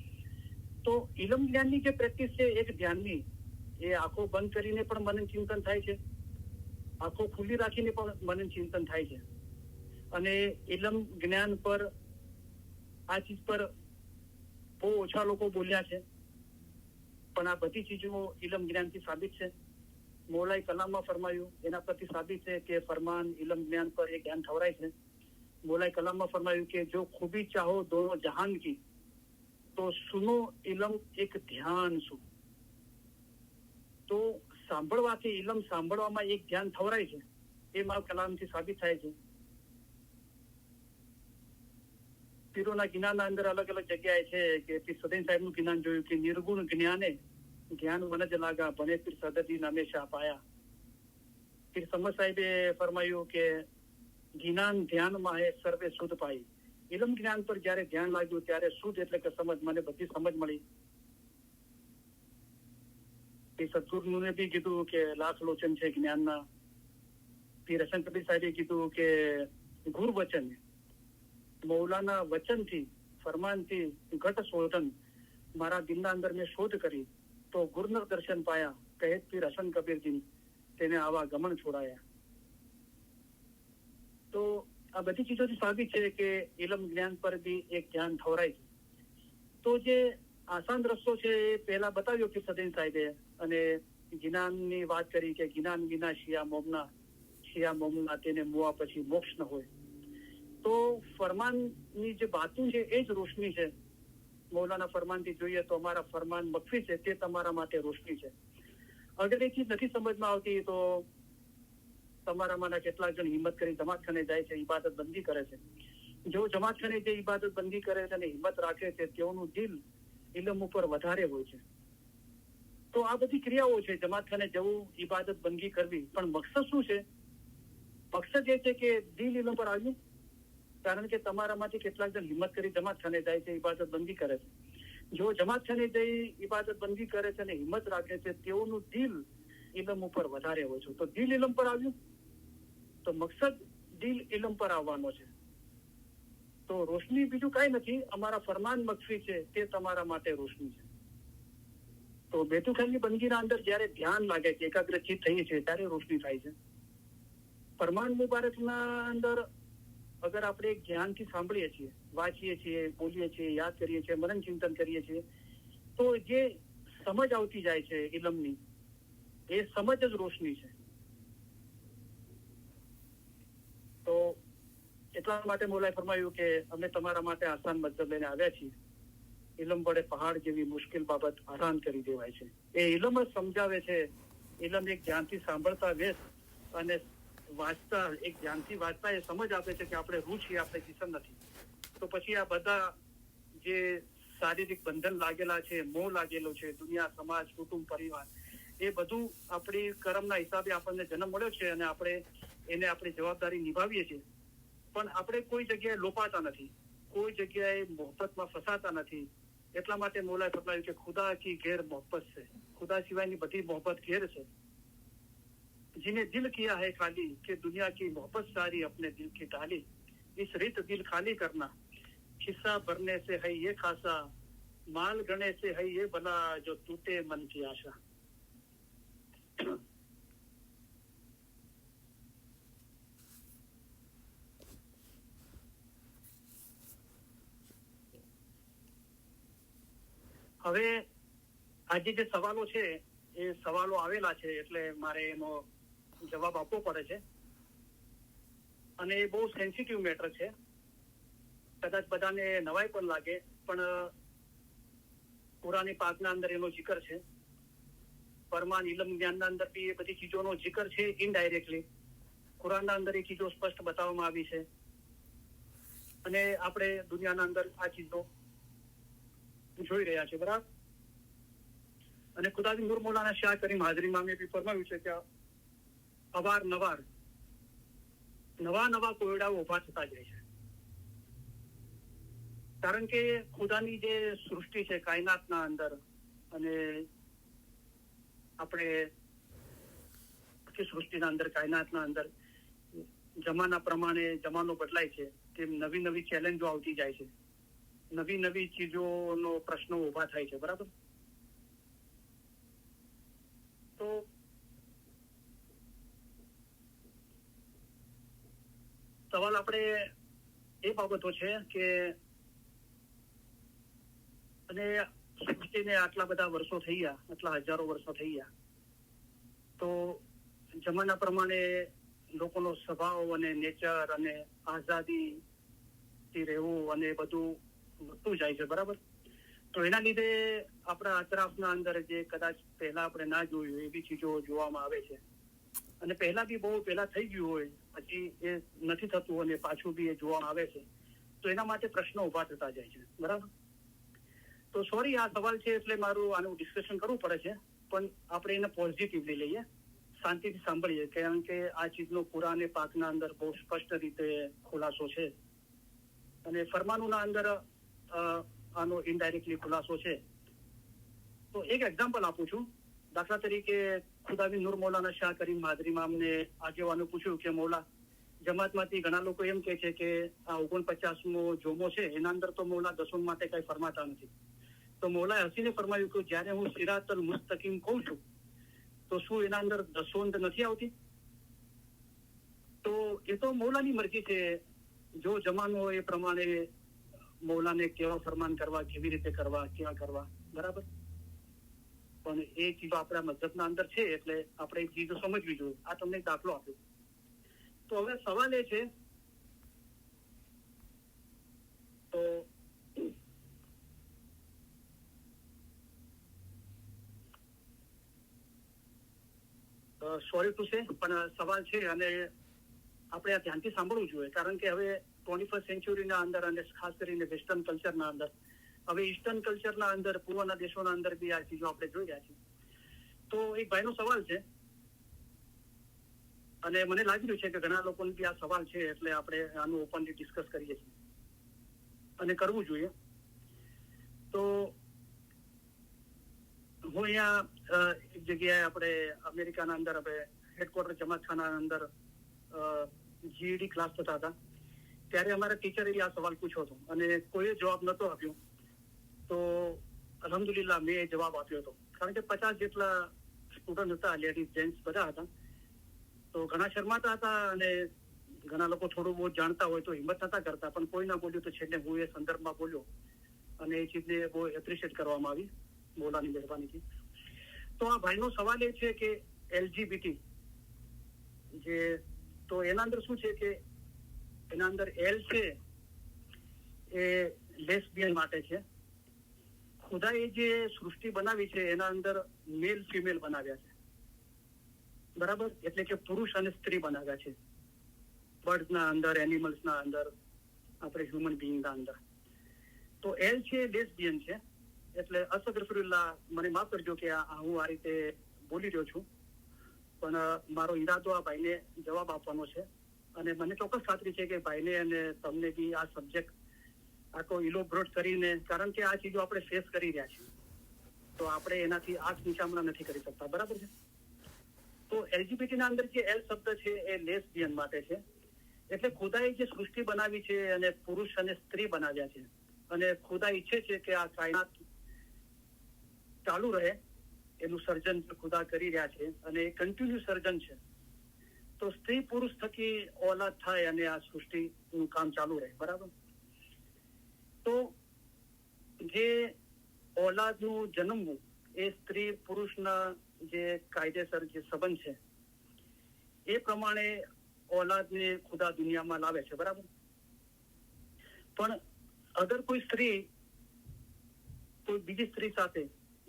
તો ઇલમ જ્ઞાનની જે પ્રેક્ટિસ છે એક ધ્યાનની, એ આંખો બંધ કરીને પણ મનન ચિંતન થાય છે, આંખો ખુલ્લી રાખીને પણ મનન ચિંતન થાય છે. અને ઇલમ જ્ઞાન પર, આ ચીજ પર બહુ ઓછા લોકો બોલ્યા છે, પણ આ બધી ચીજો ઇલમ જ્ઞાનથી સાબિત છે. મૌલાએ કલામમાં ફરમાયું, એના પરથી સાબિત છે કે ફરમાન ઇલમ જ્ઞાન પર એ જ્ઞાન ઠવરાય છે. મૌલાએ કલામમાં ફરમાયું કે જો ખૂબી ચાહો દોનો જહાન કી તો સુનો ઇલમ એક ધ્યાન શું. તો સાંભળવાથી, ઇલમ સાંભળવામાં એક ધ્યાન ઠવરાય છે, એ મારા કલામથી સાબિત થાય છે. પીરોના જ્ઞાનના અંદર અલગ અલગ જગ્યાએ છે કે પીર સદૈન સાહેબનું જ્ઞાન જોયું કે નિર્ગુણ જ્ઞાને જ્ઞાન મન જ લાગા, ભણે પીર સદદીન હંમેશા પાયા. પીર સમદ સાહેબે ફરમાયું કે જ્ઞાન ધ્યાનમાં હે સર્વે શુદ્ધ પાઈ. ઇલમ જ્ઞાન પર જયારે ધ્યાન લાગ્યું ત્યારે શુદ્ધ એટલે કે સમજ, મને બધી સમજ મળી. એ સદગુરુને બી કીધું કે લાખ લોચન છે જ્ઞાનના. પીર હસન કબીર સાહેબે કીધું કે ગુરુ વચન, મૌલાના વચનથી, ફરમાનથી ઘટ શોધન, મારા દિલના અંદર મેં શોધ કરી તો ગુરુના દર્શન પાયા, કહે પીર હસન કબીરજી, તેને આવા ગમન છોડાયા. તો આ બધી ચીજોથી સાબિત છે કે ઇલમ જ્ઞાન પર બી એક ધ્યાન ઠવરાય છે. તો જે આસાન રસ્તો છે એ પહેલા બતાવ્યો કે સદૈન સાહેબે, અને જ્ઞાનની વાત કરી કે જ્ઞાન વિના શિયા મોમના તેને મુવા પછી મોક્ષ ન હોય. તો ફરમાનની જે બાતું છે એ જ રોશની છે. મૌલાના ફરમાનથી જોઈએ તો અમારા ફરમાન મકફી છે, તે તમારા માટે રોશની છે. અગર એ ચીજ નથી સમજમાં આવતી તો તમારામાંના કેટલાક જણ હિંમત કરી જમાતખાને જાય છે, ઇબાદત બંધી કરે છે. જો જમાતખાને જે ઇબાદત બંધી કરે છે અને હિંમત રાખે છે, તેઓનું દિલ ઇલમ ઉપર વધારે હોય છે. તો આ બધી ક્રિયાઓ છે, જમાતખાને જવું, ઇબાદત બંધી કરવી, પણ મકસદ શું છે? મકસદ એ છે કે દિલ ઇલમ પર આવ્યું. કારણ કે તમારામાંથી કેટલાક જણ હિંમત કરી જમાતખાને જાય છે, ઇબાદત બંધી કરે છે. જો જમાતખાને જઈ ઇબાદત બંધી કરે છે અને હિંમત રાખે છે, તેઓનું દિલ ઇલમ ઉપર વધારે હોય છે. તો દિલ ઇલમ પર આવ્યું તો મકસદ દિલ ઇલમ પર આવવાનો છે. તો રોશની બીજું કઈ નથી, અમારા ફરમાન મકફી છે, તે તમારા માટે રોશની છે. તો બેતુખાની બંદગીના અંદર જયારે ધ્યાન લાગે છે, એકાગ્રચિત થઈ છે, ત્યારે રોશની થાય છે. ફરમાન મુબારકના અંદર અગર આપણે જ્ઞાનથી સાંભળીએ છીએ, વાંચીએ છીએ, બોલીએ છીએ, યાદ કરીએ છીએ, મનન ચિંતન કરીએ છીએ, તો જે સમજ આવતી જાય છે ઇલમની, એ સમજ જ રોશની છે. તો એટલા માટે મૌલાએ ફરમાયું કે અમે તમારા માટે આસાન મતલબ લઈને આવ્યા છીએ. ઇલમ વડે પહાડ જેવી મુશ્કેલ બાબત આસાન કરી દેવાય છે. એ ઇલમ જ સમજાવે છે. ઇલમ એક ધ્યાનથી સાંભળતા વેસ અને વાંચતા, એક ધ્યાનથી વાંચતા એ સમજ આપે છે કે આપણે રૂહ છીએ, આપણે જીસમ નથી. તો પછી આ બધા જે શારીરિક બંધન લાગેલા છે, મોહ લાગેલો છે, દુનિયા, સમાજ, કુટુંબ, પરિવાર, એ બધું આપણી કર્મના હિસાબે આપણને જન્મ મળ્યો છે અને આપણે એને આપણી જવાબદારી નિભાવીએ છીએ. પણ આપણે કોઈ જગ્યાએ લોપાતા નથી, કોઈ જગ્યાએ મોહબ્બતમાં ફસાતા નથી. એટલા માટે મૌલાએ ફરમાવ્યું કે ખુદા કી ગેર મોહબ્બત છે, ખુદા સિવાયની બધી મોહબ્બત ઘેર છે. जिन्हें दिल किया है खाली कि दुनिया की मोहब्बत सारी अपने दिल की डाली, इस रित दिल खाली करना, हिस्सा भरने से है ये खासा, माल गणे से है ये भला, जो टूटे मन की आशा. હવે આજે જે સવાલો છે એ સવાલો આવેલા છે એટલે મારે એનો જવાબ આપવો પડે છે. અને એ બહુ સેન્સિટિવ મેટર છે. કદાચ બધાને નવાઈ પણ લાગે, પણ કુરાની પાકના અંદર એનો જિકર છે. ફરમાન ઇલમ જ્ઞાનના અંદર બી એ બધી ચીજોનો જિકર છે ઇનડાયરેક્ટલી. કુરાનના અંદર એ ચીજો સ્પષ્ટ બતાવવામાં આવી છે. અને આપણે દુનિયાના અંદર આ ચીજો જોઈ રહ્યા છે, બરાબર. અને ખુદાદી નૂર મૌલાના શાહ કરીમ હાજરી મામે બી ફરમાવ્યું છે કે અવારનવાર નવા કોયડાઓ ઉભા થતા જાય છે. કારણ કે ખુદાની જે સૃષ્ટિ છે કાયનાતના અંદર, અને આપણે સૃષ્ટિના અંદર, કાયનાતના અંદર જમાના પ્રમાણે જમાનો બદલાય છે, તેમ નવી ચેલેન્જો આવતી જાય છે, નવી ચીજોનો પ્રશ્નો ઉભા થાય છે, બરાબર. તો સવાલ આપણે એ બાબતો છે કે અને સૃષ્ટિને આટલા બધા વર્ષો થઈ ગયા, આટલા હજારો વર્ષો થઈ ગયા, તો જમાના પ્રમાણે લોકોનો સ્વભાવ અને નેચર અને આઝાદીથી રહેવું અને બધું વધતું જાય છે, બરાબર. તો એના લીધે આપણા અતરાફના અંદર જે કદાચ પહેલા આપણે ના જોયું એવી ચીજો જોવામાં આવે છે. અને પહેલા બી બહુ પહેલા થઈ ગયું હોય, પછી એ નથી થતું અને પાછું બી એ જોવામાં આવે છે. તો એના માટે પ્રશ્નો ઉભા થતા જાય છે, બરાબર. તો સોરી, આ સવાલ છે એટલે મારું આનું ડિસ્કશન કરવું પડે છે, પણ આપણે એને પોઝિટિવલી લઈએ, શાંતિથી સાંભળીએ, કારણ કે આ ચીજનો કુરાને પાકના અંદર બહુ સ્પષ્ટ રીતે ખુલાસો છે. અને ફરમાનોના અંદર આનો ઇનડાયરેક્ટલી ખુલાસો છે. તો એક એક્ઝામ્પલ આપું છું દાખલા તરીકે ખુદાબી નૂર મૌલાના શાહ કરીમ માદરીમાં અમને આગેવાનો પૂછ્યું કે મૌલા જમાતમાંથી ઘણા લોકો એમ કહે છે કે આ 49મો જોમો છે એના અંદર તો મૌલા દસોન માટે કઈ ફરમાતા નથી. તો મૌલાએ હસીને ફરમાવ્યું કે જ્યારે હું સિરાતલ મુસ્તકીમ કહું છું તો શું એના અંદર દસોંદ નથી આવતી? તો એ તો મૌલાની મરજી છે, જો જમાનો હોય એ પ્રમાણે મૌલાને કેવા ફરમાન કરવા, કેવી રીતે કરવા, કેવા કરવા, બરાબર. પણ એ ચીજો આપણા મતલબના અંદર છે એટલે આપણે એ ચીજો સમજવી જોઈએ. આ તમને એક દાખલો આપ્યો. તો હવે સવાલ એ છે તો સોરી ટુ સે પણ સવાલ છે અને આપણે આ ધ્યાનથી સાંભળવું જોઈએ, કારણ કે હવે 21st સેન્ચુરીના અંદર અને ખાસ કરીને વેસ્ટર્ન કલ્ચરના અંદર, હવે ઈસ્ટર્ન કલ્ચરના અંદર, પૂર્વના દેશોના અંદર બી આ ચીજો આપણે જોઈ રહ્યા છીએ. તો એક ભાઈનો સવાલ છે અને મને લાગી રહ્યું છે કે ઘણા લોકોને બી આ સવાલ છે એટલે આપણે આનું ઓપનલી ડિસ્કસ કરીએ છીએ અને કરવું જોઈએ. તો હું અહીંયા એક જગ્યાએ આપણે અમેરિકાના અંદર હવે હેડક્વાર્ટર જમાતખાના અંદર જીઈડી ક્લાસ થતા હતા ત્યારે અમારા ટીચરે આ સવાલ પૂછ્યો હતો અને કોઈએ જવાબ નતો આપ્યો. તો અલ્હમ્દુલિલ્લાહ મેં જવાબ આપ્યો હતો, કારણ કે 50 જેટલા સ્ટુડન્ટ હતા, લેડીઝ જેન્ટ્સ બધા હતા. તો ઘણા શરમાતા હતા અને ઘણા લોકો થોડું બહુ જાણતા હોય તો હિંમત નતા કરતા, પણ કોઈ ના બોલ્યું તો છેલ્લે હું એ સંદર્ભમાં બોલ્યો અને એ ચીજને બહુ એપ્રિશિએટ કરવામાં આવી મૌલાની મહેરબાનીથી. તો આ ભાઈનો સવાલ એ છે કે LGBT જે, તો એના અંદર શું છે કે એના અંદર એલ છે એ લેસ્બિયન માટે છે. ખુદાએ જે સૃષ્ટિ બનાવી છે એના અંદર મેલ ફિમેલ બનાવ્યા છે, બરાબર, એટલે કે પુરુષ અને સ્ત્રી બનાવ્યા છે. બર્ડ્સના અંદર, એનિમલ્સના અંદર, આપણે હ્યુમન બીઈંગના અંદર. તો એલ છે લેસ્બિયન છે, એટલે અસ્તગફિરુલ્લાહ, મને માફ કરજો કે હું આ રીતે બોલી રહ્યો છું, પણ મારો ઈરાદો આ ભાઈને જવાબ આપવાનો છે અને મને ચોક્કસ ખાતરી છે કે ભાઈને અને તમને બી આ સબ્જેક્ટ આખો ઇલોબ્રોટ કરીને, કારણ કે આ ચીજો આપણે ફેસ કરી રહ્યા છીએ તો આપણે એનાથી આંખ નીચામણા નથી કરી શકતા, બરાબર છે. તો એલજીબીટીના અંદર જે એલ શબ્દ છે એ લેસ્બિયન માટે છે, એટલે ખુદાએ જે સૃષ્ટિ બનાવી છે અને પુરુષ અને સ્ત્રી બનાવ્યા છે અને ખુદા ઈચ્છે છે કે આ કાયનાત ચાલુ રહે, એનું સર્જન ખુદા કરી રહ્યા છે અને એ કન્ટિન્યુ સર્જન છે. તો સ્ત્રી પુરુષ થકી ઓલાદ થાય અને આ સૃષ્ટિનું કામ ચાલુ રહે, બરાબર. તો જે ઓલાદનું જન્મવું એ સ્ત્રી પુરુષના જે કાયદેસર જે સંબંધ છે એ પ્રમાણે ઓલાદને ખુદા દુનિયામાં લાવે છે, બરાબર. પણ અગર કોઈ સ્ત્રી કોઈ બીજી સ્ત્રી સાથે,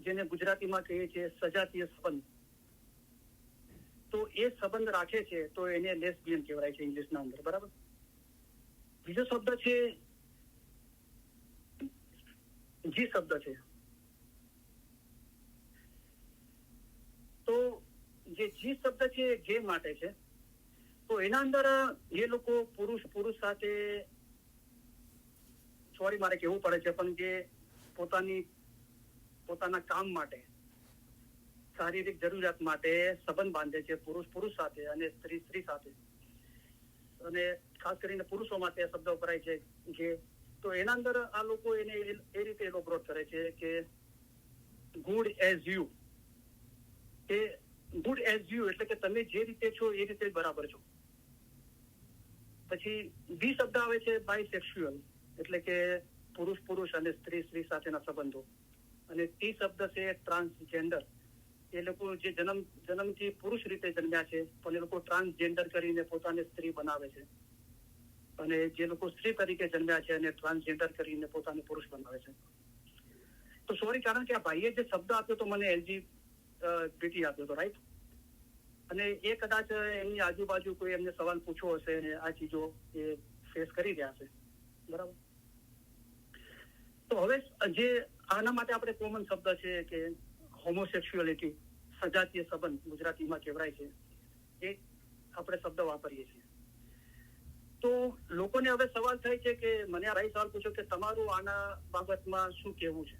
જેને ગુજરાતીમાં કહીએ છીએ સજાતીય સંબંધ, તો એ સંબંધ રાખે છે તો એને લેસ્બિયન કહેવાય છે ઇંગ્લિશના અંદર, બરાબર. બીજો શબ્દ છે જી શબ્દ છે. તો જે જી શબ્દ છે ગે માટે છે. તો એના અંદર એ લોકો પુરુષ સાથે, સોરી મારે કહેવું પડે છે, પણ જે પોતાના કામ માટે, શારીરિક જરૂરિયાત માટે સંબંધ બાંધે છે, પુરુષ સાથે અને સ્ત્રી સાથે, અને ખાસ કરીને પુરુષો માટે આ શબ્દ વપરાય છે કે, તો એના અંદર આ લોકો એને એ રીતે એલોબ્રોટ કરે છે કે ગુડ એઝ યુ, કે ગુડ એઝ યુ એટલે કે તમે જે રીતે છો એ રીતે બરાબર છો. પછી બી શબ્દ આવે છે બાયસેક્સ્યુઅલ, એટલે કે પુરુષ અને સ્ત્રી સાથેના સંબંધો. અને ટી શબ્દ છે ટ્રાન્સજેન્ડર, એ લોકો જે જન્મથી પુરુષ રીતે જન્મ્યા છે પણ એ લોકો ટ્રાન્સજેન્ડર કરીને પોતાને સ્ત્રી બનાવે છે, અને જે લોકો સ્ત્રી તરીકે જન્મ્યા છે અને ટ્રાન્સજેન્ડર કરીને પોતાને પુરુષ બનાવે છે. તો સોરી, કારણ કે આ ભાઈએ જે શબ્દ આપ્યો તો મને LGBT આપ્યો હતો, રાઈટ. અને એ કદાચ એમની આજુબાજુ કોઈ એમને સવાલ પૂછવો હશે અને આ ચીજો એ ફેસ કરી રહ્યા છે, બરાબર. તો હવે જે આના માટે આપણે કોમન શબ્દ છે કે હોમોસેક્સ્યુઅલિટી, સજાતીય સંબંધ ગુજરાતીમાં કહેવાય છે, એ આપણે શબ્દ વાપરીએ છીએ. તો લોકોને હવે સવાલ થાય છે કે મને આ ભાઈ સવાલ પૂછ્યો કે તમારું આના બાબતમાં શું કહેવું છે.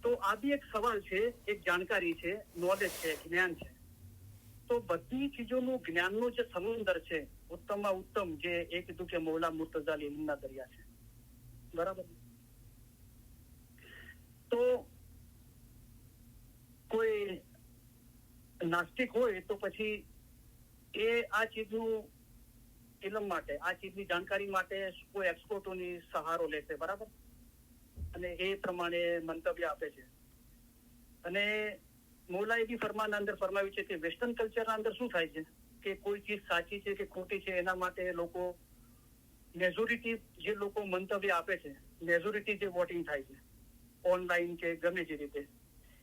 તો આ બી એક સવાલ છે, એક જાણકારી છે, નોલેજ છે, જ્ઞાન છે. તો બધી ચીજોનું જ્ઞાનનું જે સમુદ્ર છે, ઉત્તમમાં ઉત્તમ, જે એ કીધું કે મૌલા મુર્તઝા અલી ઇલ્મના દરિયા છે, બરાબર. તો કોઈ નાસ્તિક હોય તો પછી એ આ ચીજનું ઇલમ માટે, આ ચીજની જાણકારી માટે કોઈ એક્સપર્ટોની સહારો લેશે, બરાબર, અને એ પ્રમાણે મંતવ્ય આપે છે. અને મૌલાએ બી ફરમાનના અંદર ફરમાવ્યું છે કે વેસ્ટર્ન કલ્ચરના અંદર શું થાય છે કે કોઈ ચીજ સાચી છે કે ખોટી છે એના માટે લોકો મેજોરિટી જે લોકો મંતવ્ય આપે છે, મેજોરિટી જે વોટિંગ થાય છે ઓનલાઈન કે ગમે તે રીતે,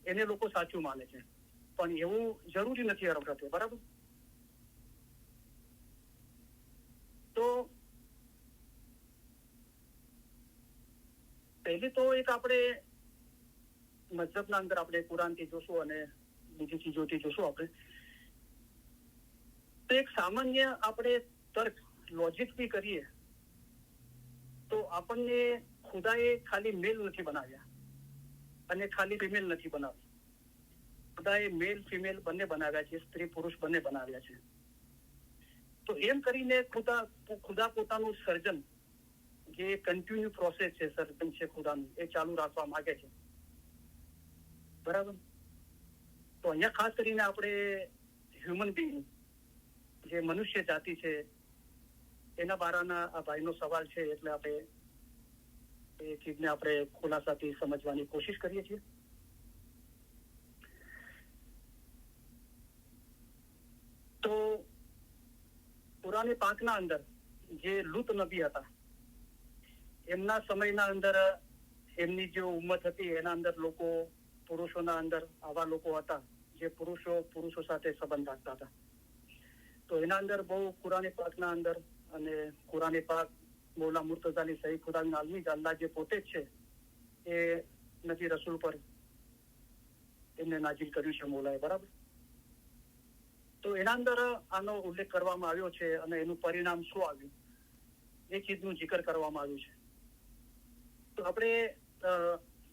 એને લોકો સાચું માને છે. પણ એવું જરૂરી નથી હર વખતે, બરાબર. તો પહેલી તો એક આપણે મતલબના અંદર આપણે કુરાનથી જોશું અને બીજી ચીજોથી જોશું આપણે, તો એક સામાન્ય આપણે તર્ક લોજિક બી કરીએ તો આપણને ખુદાએ ખાલી મેલ નથી બનાવ્યા અને ખાલી ફિમેલ નથી બનાવી. ખુદાએ મેલ ફિમેલ બંને બનાવ્યા છે, સ્ત્રી પુરુષ બંને બનાવ્યા છે. તો એમ કરીને ખુદા પોતાનું સર્જન, જે કન્ટિન્યુ પ્રોસેસ છે સર્જન છે ખુદાનું, એ ચાલુ રાખવા માંગે છે, બરાબર. તો અહીંયા ખાસ કરીને આપણે હ્યુમન બિંગ, જે મનુષ્ય જાતિ છે, એના બારાના આ ભાઈનો સવાલ છે, એટલે આપણે એ ચીજને આપણે ખુલાસાથી સમજવાની કોશિશ કરીએ છીએ. તો કુરાન પાકના અંદર જે લુત નબી હતા, એમના સમયના અંદર એમની જે ઉમ્મત હતી એના અંદર લોકો, પુરુષોના અંદર આવા લોકો હતા જે પુરુષો સાથે સંબંધ રાખતા હતા. તો એના અંદર બહુ કુરાન પાકના અંદર, અને કુરાન પાક મૌલા મુર્તઝા અલી સહી ખુદાની આલમી અલ્લાહ જે પોતે જ છે એ નબી રસૂલ પર એમને નાજીલ કર્યું છે મૌલાએ, બરાબર. તો એના અંદર આનો ઉલ્લેખ કરવામાં આવ્યો છે અને એનું પરિણામ શું આવ્યું એ ચીજનું જિકર કરવામાં આવ્યું છે. તો આપણે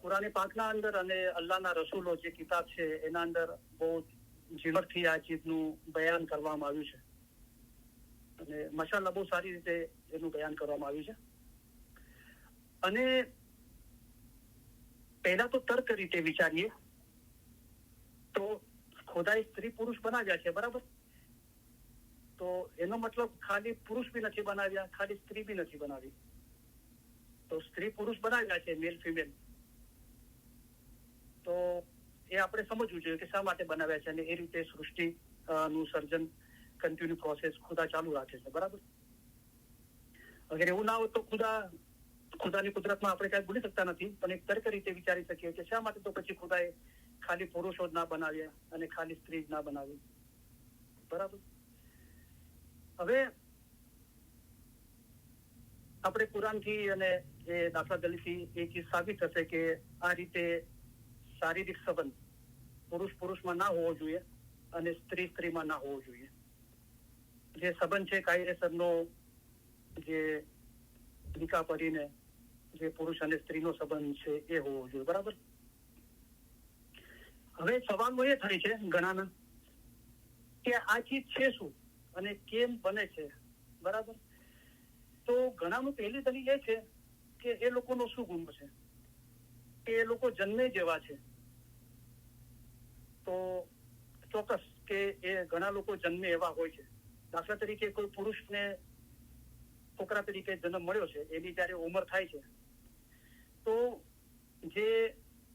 કુરાન પાકના અંદર અને અલ્લાહના રસૂલો જે કિતાબ છે એના અંદર બહુ ઝીણવટથી આ ચીજનું બયાન કરવામાં આવ્યું છે અને માશાઅલ્લાહ બહુ સારી રીતે એનું બયાન કરવામાં આવ્યું છે. અને પહેલા તો તર્ક રીતે વિચારીએ તો ખુદાએ સ્ત્રી પુરુષ બનાવ્યા છે, બરાબર. તો એનો મતલબ ખાલી પુરુષ બી નથી બનાવ્યા, ખાલી સ્ત્રી બી નથી બનાવી. તો સ્ત્રી પુરુષ બનાવ્યા છે, મેલ ફિમેલ. તો એ આપણે સમજવું જોઈએ કે શા માટે બનાવ્યા છે, અને એ રીતે સૃષ્ટિ નું સર્જન કન્ટિન્યુ પ્રોસેસ ખુદા ચાલુ રાખે છે, બરાબર. અગર એવું ના હોય તો ખુદાની કુદરતમાં આપણે કઈ ભૂલી શકતા નથી, પણ એક તર્ક રીતે વિચારી શકીએ કે શા માટે તો પછી ખુદાએ ખાલી પુરુષો જ ના બનાવ્યા અને ખાલી સ્ત્રી જ ના બનાવી, બરાબર. હવે આપણે કુરાનથી અને એ દાખલા દલીથી એ ચીજ સાબિત થશે કે આ રીતે શારીરિક સંબંધ પુરુષમાં ના હોવો જોઈએ અને સ્ત્રીમાં ના હોવો જોઈએ. જે સંબંધ છે કાયદેસરનો, જે નિકાહ પડીને જે પુરુષ અને સ્ત્રીનો સંબંધ છે એ હોવો જોઈએ, બરાબર. હવે સવાલો એ થાય છે ઘણાના કે આ ચીજ છે શું અને કેમ બને છે, બરાબર. તો ઘણાનું પહેલી દલીલ એ છે કે એ લોકોનો શું ગુણ છે, કે એ લોકો જન્મે જેવા છે. તો ચોક્કસ કે એ ઘણા લોકો જન્મે એવા હોય છે. દાખલા તરીકે કોઈ પુરુષને છોકરા તરીકે જન્મ મળ્યો છે, એની જયારે ઉંમર થાય છે તો જે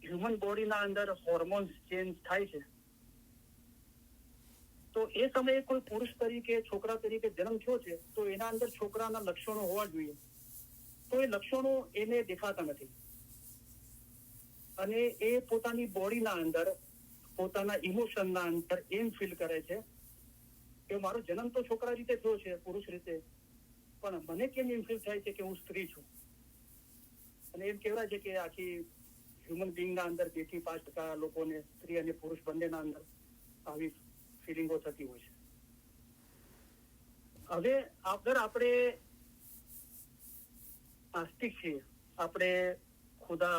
હ્યુમન બોડીના અંદર હોર્મોન્સ ચેન્જ થાય છે, તો એ સમયે કોઈ પુરુષ તરીકે છોકરા તરીકે જન્મ થયો છે તો એના અંદર છોકરાના લક્ષણો હોવા જોઈએ. તો એ લક્ષણો એને દેખાતા નથી અને એ પોતાની બોડીના અંદર, પોતાના ઇમોશનના અંદર એમ ફીલ કરે છે કે મારો જન્મ તો છોકરા રીતે થયો છે, પુરુષ રીતે, પણ મને કેમ એમ ફીલ થાય છે કે હું સ્ત્રી છું. અને એમ કહેવાય છે કે આખી હ્યુમન બિંગના અંદર 2 થી 5% લોકોને સ્ત્રી અને પુરુષ બંનેના અંદર આવી ફિલિંગો થતી હોય છે. હવે અગર આપણે આસ્તિક છીએ, આપણે ખુદા